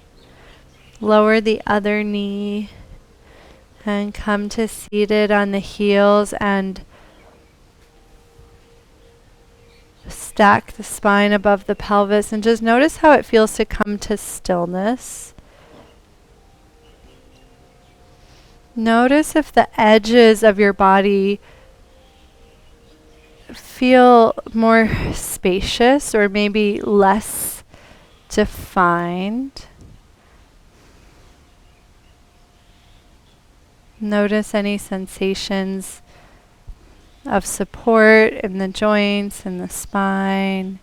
lower the other knee, and come to seated on the heels and stack the spine above the pelvis. And just notice how it feels to come to stillness. Notice if the edges of your body feel more spacious or maybe less defined. Notice any sensations of support in the joints and the spine.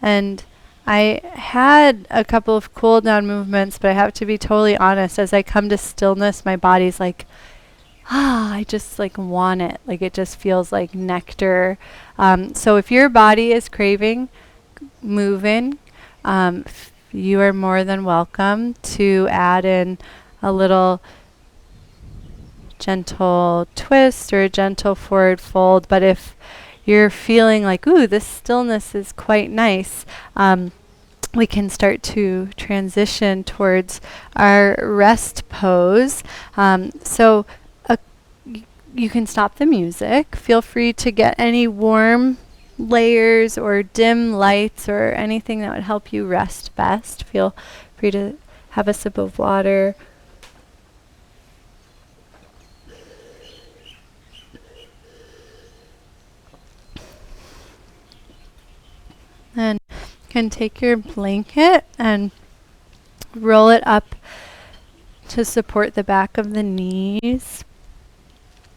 And I had a couple of cool down movements, but I have to be totally honest. As I come to stillness, my body's like, I just like want it. Like it just feels like nectar. So if your body is craving moving, you are more than welcome to add in a little gentle twist or a gentle forward fold. But if you're feeling like, ooh, this stillness is quite nice, we can start to transition towards our rest pose. So you can stop the music. Feel free to get any warm layers or dim lights or anything that would help you rest best. Feel free to have a sip of water. And you can take your blanket and roll it up to support the back of the knees.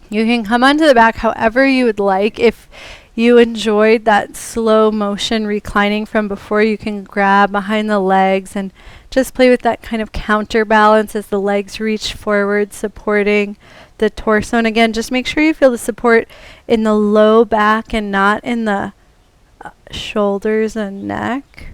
You can come onto the back however you would like. If you enjoyed that slow motion reclining from before, you can grab behind the legs and just play with that kind of counterbalance as the legs reach forward, supporting the torso. And again, just make sure you feel the support in the low back and not in the shoulders and neck.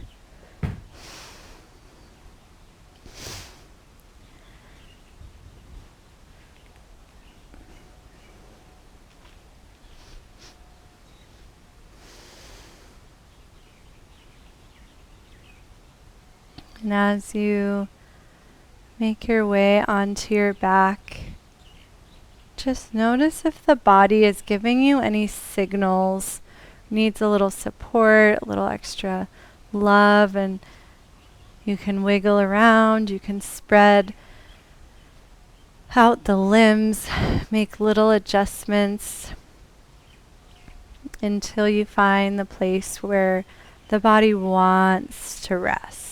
And as you make your way onto your back, just notice if the body is giving you any signals, needs a little support, a little extra love, and you can wiggle around, you can spread out the limbs, make little adjustments until you find the place where the body wants to rest.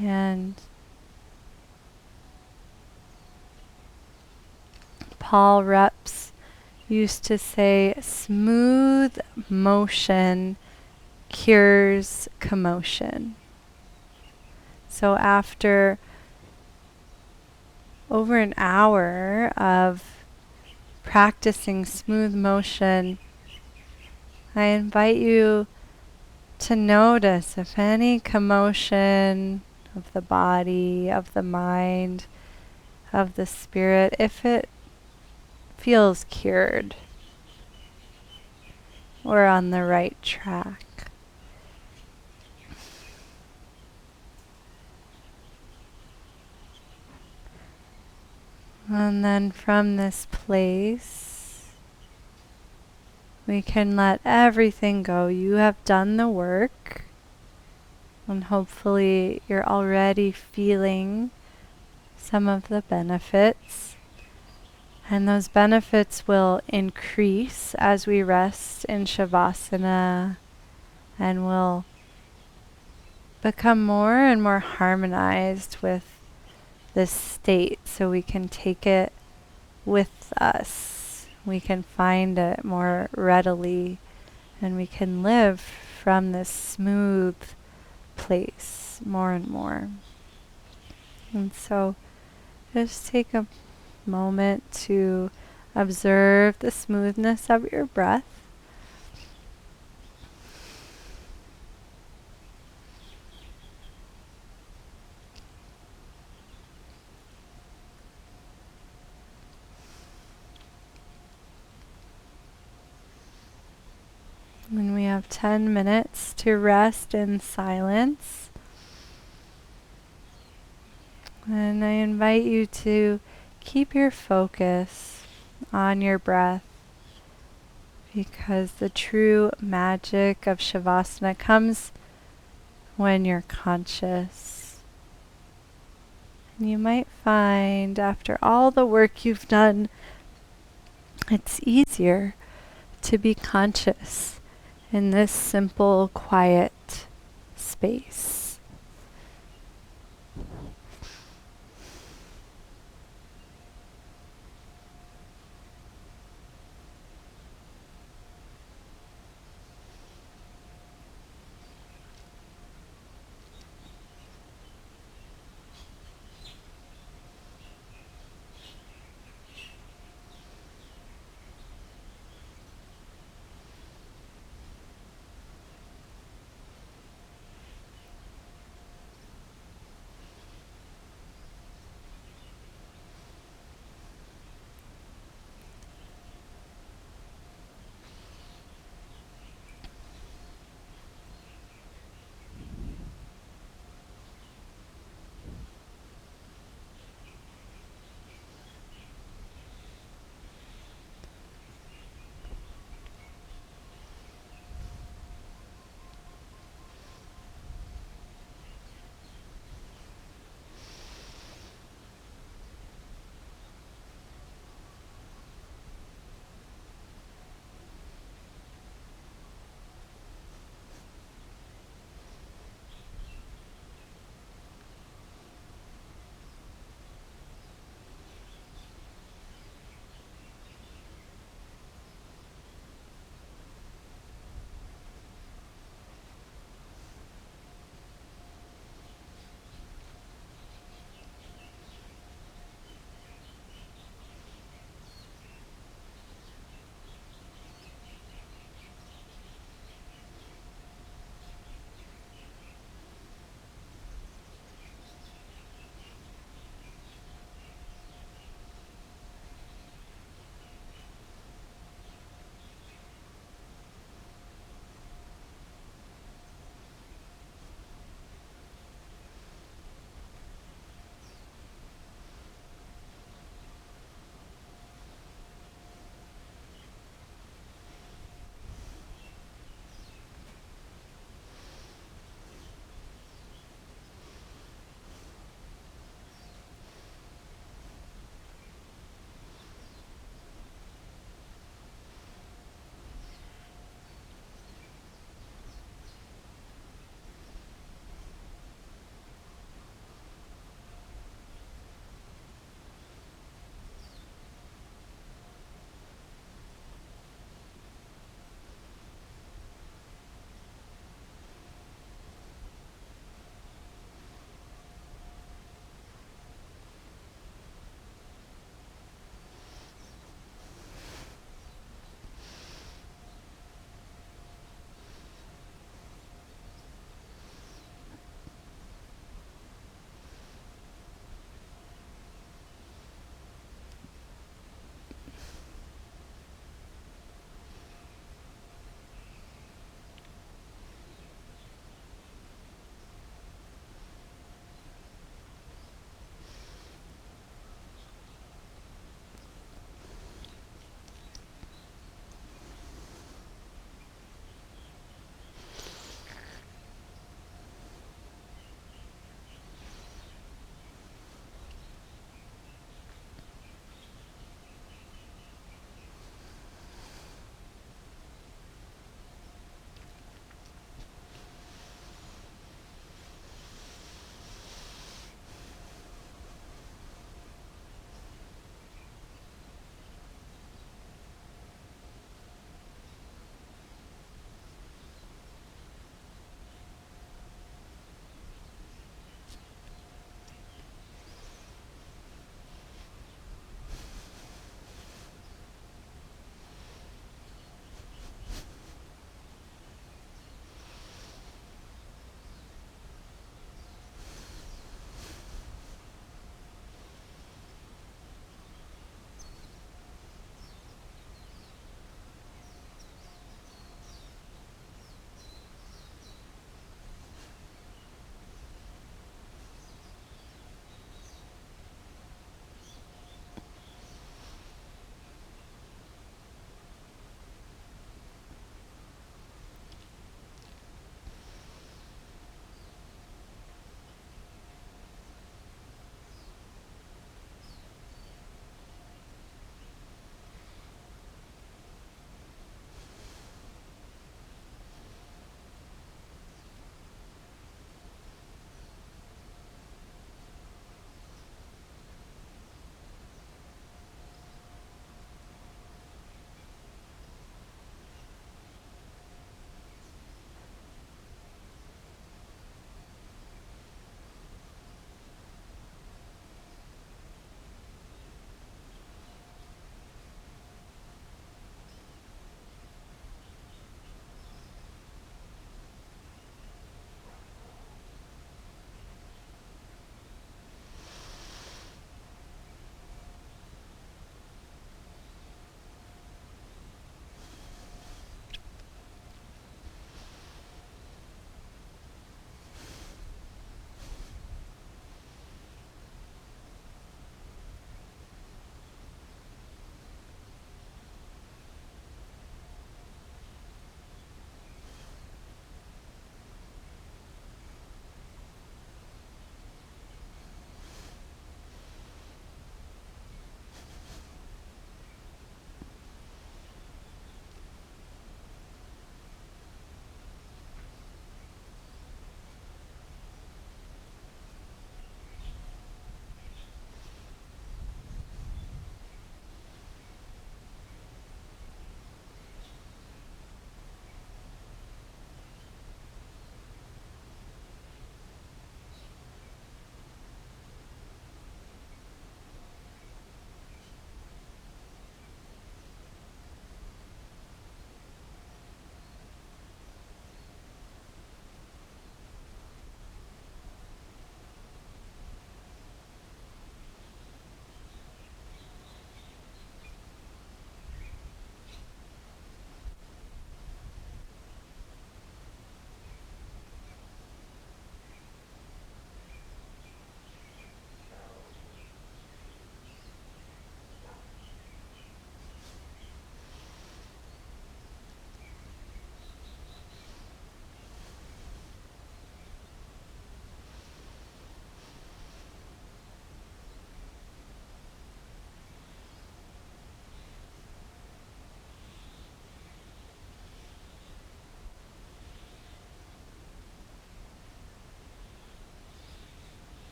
And Paul Reps used to say, smooth motion cures commotion. So after over an hour of practicing smooth motion, I invite you to notice if any commotion of the body, of the mind, of the spirit, if it feels cured or on the right track. And then from this place, we can let everything go. You have done the work, and hopefully you're already feeling some of the benefits. And those benefits will increase as we rest in Shavasana, and will become more and more harmonized with this state, so we can take it with us. We can find it more readily, and we can live from this smooth place more and more. And so just take a moment to observe the smoothness of your breath. And we have 10 minutes to rest in silence. And I invite you to keep your focus on your breath, because the true magic of Shavasana comes when you're conscious. And you might find after all the work you've done, it's easier to be conscious in this simple, quiet space.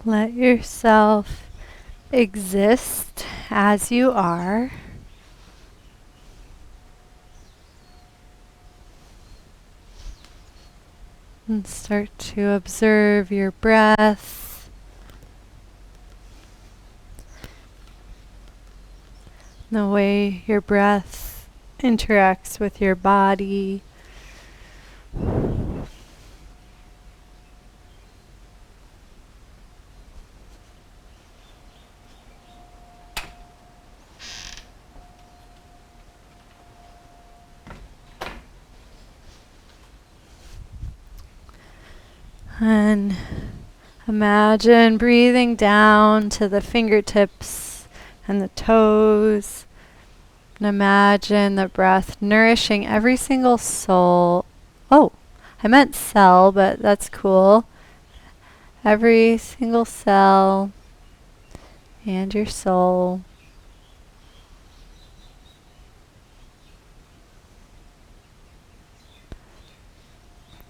Let yourself exist as you are. And start to observe your breath, the way your breath interacts with your body. And imagine breathing down to the fingertips and the toes. And imagine the breath nourishing every single soul. Oh, I meant cell, but that's cool. Every single cell and your soul.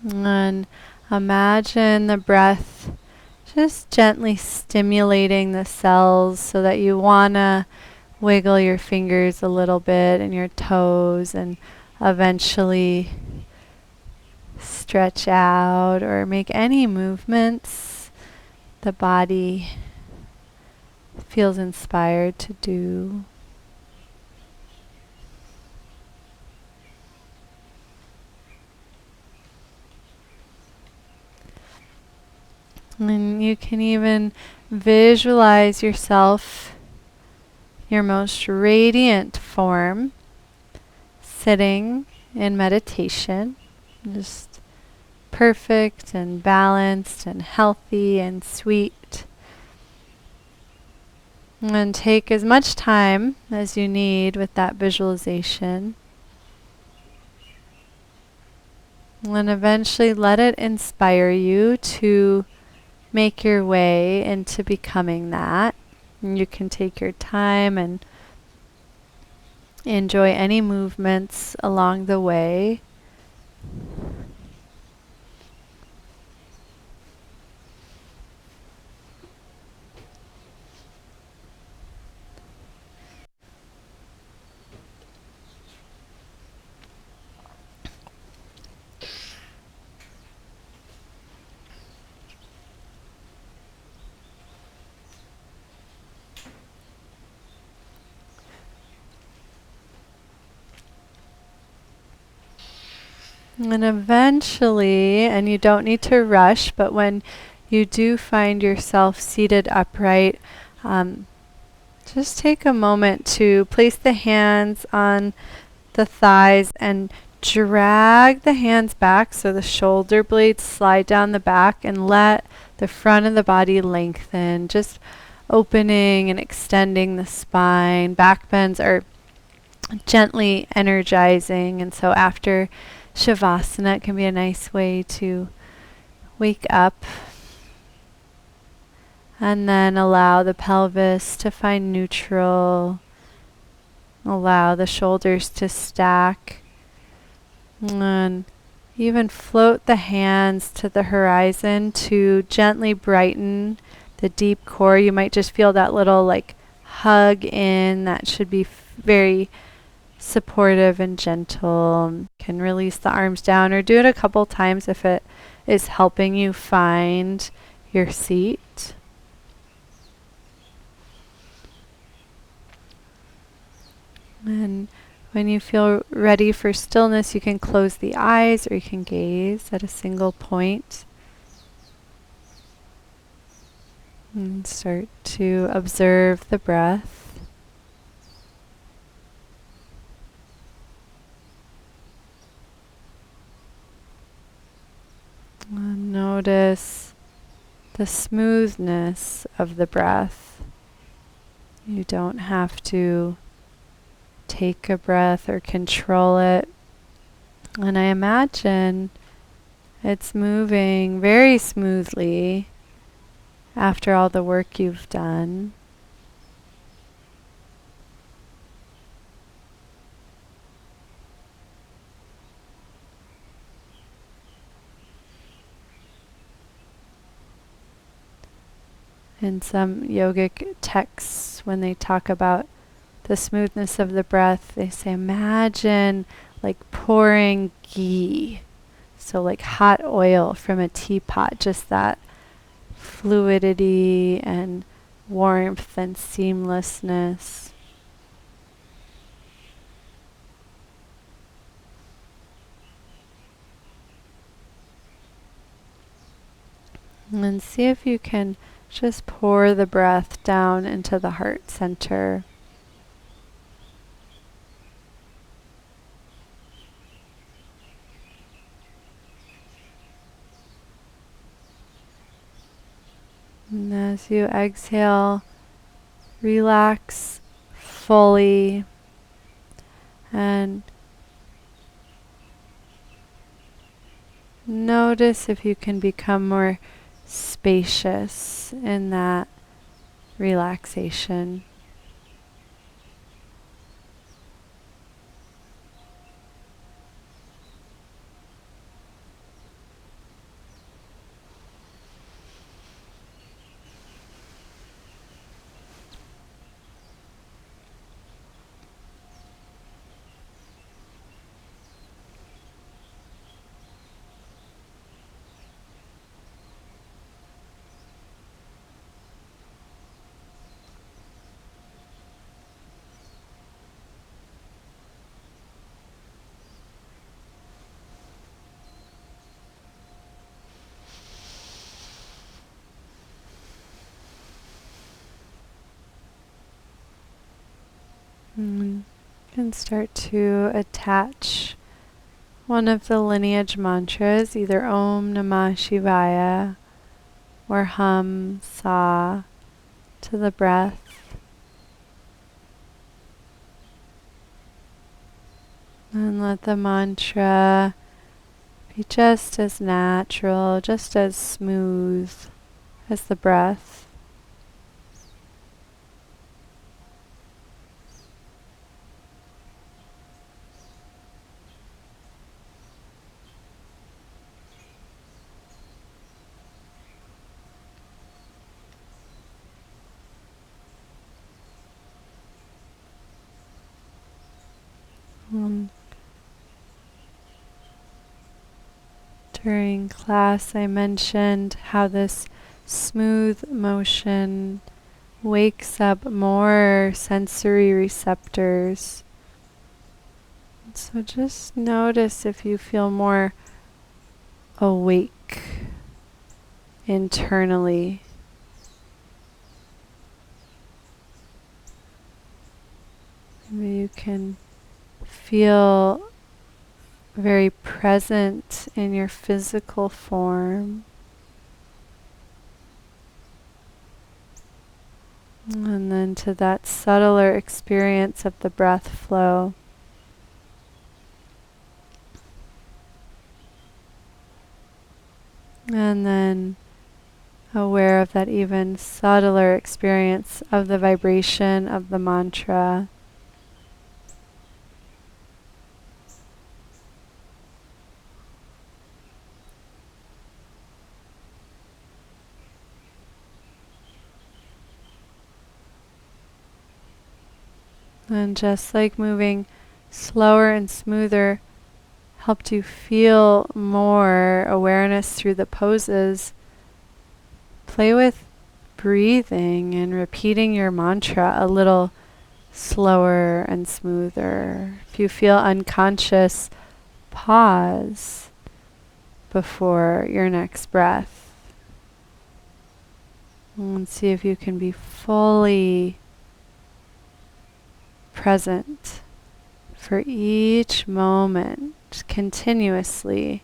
And imagine the breath just gently stimulating the cells so that you want to wiggle your fingers a little bit and your toes and eventually stretch out or make any movements the body feels inspired to do. And you can even visualize yourself, your most radiant form, sitting in meditation, just perfect and balanced and healthy and sweet. And take as much time as you need with that visualization. And eventually let it inspire you to make your way into becoming that. And you can take your time and enjoy any movements along the way. And eventually, and you don't need to rush, but when you do find yourself seated upright, just take a moment to place the hands on the thighs and drag the hands back so the shoulder blades slide down the back and let the front of the body lengthen, just opening and extending the spine. Back bends are gently energizing, and so after Shavasana, it can be a nice way to wake up and then allow the pelvis to find neutral. Allow the shoulders to stack and even float the hands to the horizon to gently brighten the deep core. You might just feel that little like hug in that should be very supportive and gentle. Can release the arms down or do it a couple times if it is helping you find your seat. And when you feel ready for stillness, you can close the eyes or you can gaze at a single point and start to observe the breath. And notice the smoothness of the breath. You don't have to take a breath or control it. And I imagine it's moving very smoothly after all the work you've done. In some yogic texts, when they talk about the smoothness of the breath, they say imagine like pouring ghee, so like hot oil from a teapot, just that fluidity and warmth and seamlessness. And then see if you can just pour the breath down into the heart center. And as you exhale, relax fully and notice if you can become more spacious in that relaxation. You can start to attach one of the lineage mantras, either Om Namah Shivaya or Hum Sa, to the breath. And let the mantra be just as natural, just as smooth as the breath. During class, I mentioned how this smooth motion wakes up more sensory receptors. So just notice if you feel more awake internally. Maybe you can feel very present in your physical form. And then to that subtler experience of the breath flow. And then aware of that even subtler experience of the vibration of the mantra. And just like moving slower and smoother helped you feel more awareness through the poses, play with breathing and repeating your mantra a little slower and smoother. If you feel unconscious, pause before your next breath. And see if you can be fully present for each moment continuously.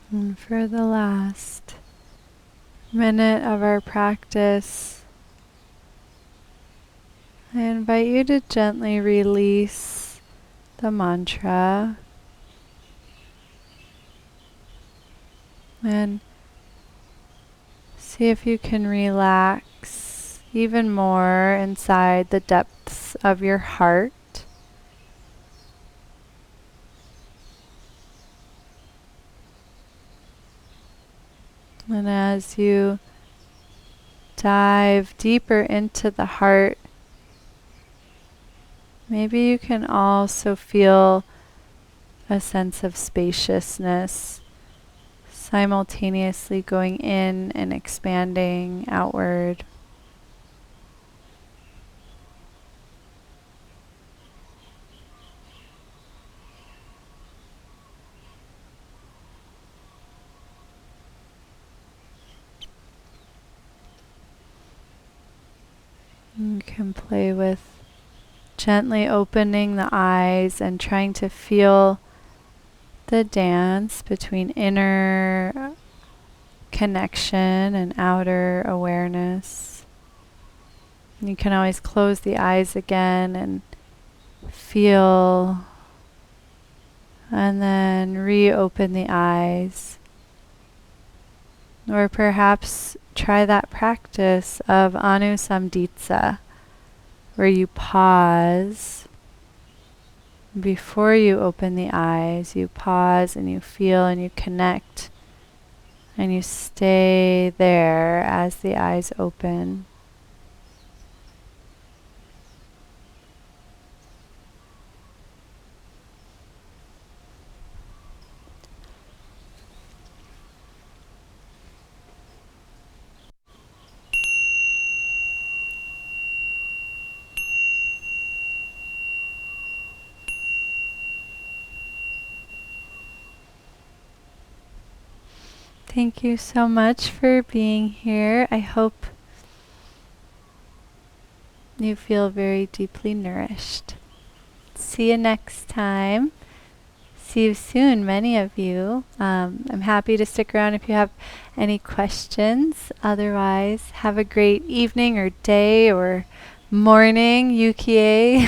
And for the last minute of our practice, I invite you to gently release the mantra and see if you can relax even more inside the depths of your heart. And as you dive deeper into the heart, maybe you can also feel a sense of spaciousness, simultaneously going in and expanding outward. You can play with gently opening the eyes and trying to feel the dance between inner connection and outer awareness. You can always close the eyes again and feel, and then reopen the eyes. Or perhaps try that practice of Anusamditsa, where you pause before you open the eyes. You pause and you feel and you connect, and you stay there as the eyes open. Thank you so much for being here. I hope you feel very deeply nourished. See you next time. See you soon, many of you. I'm happy to stick around if you have any questions. Otherwise, have a great evening or day or morning, Yukie.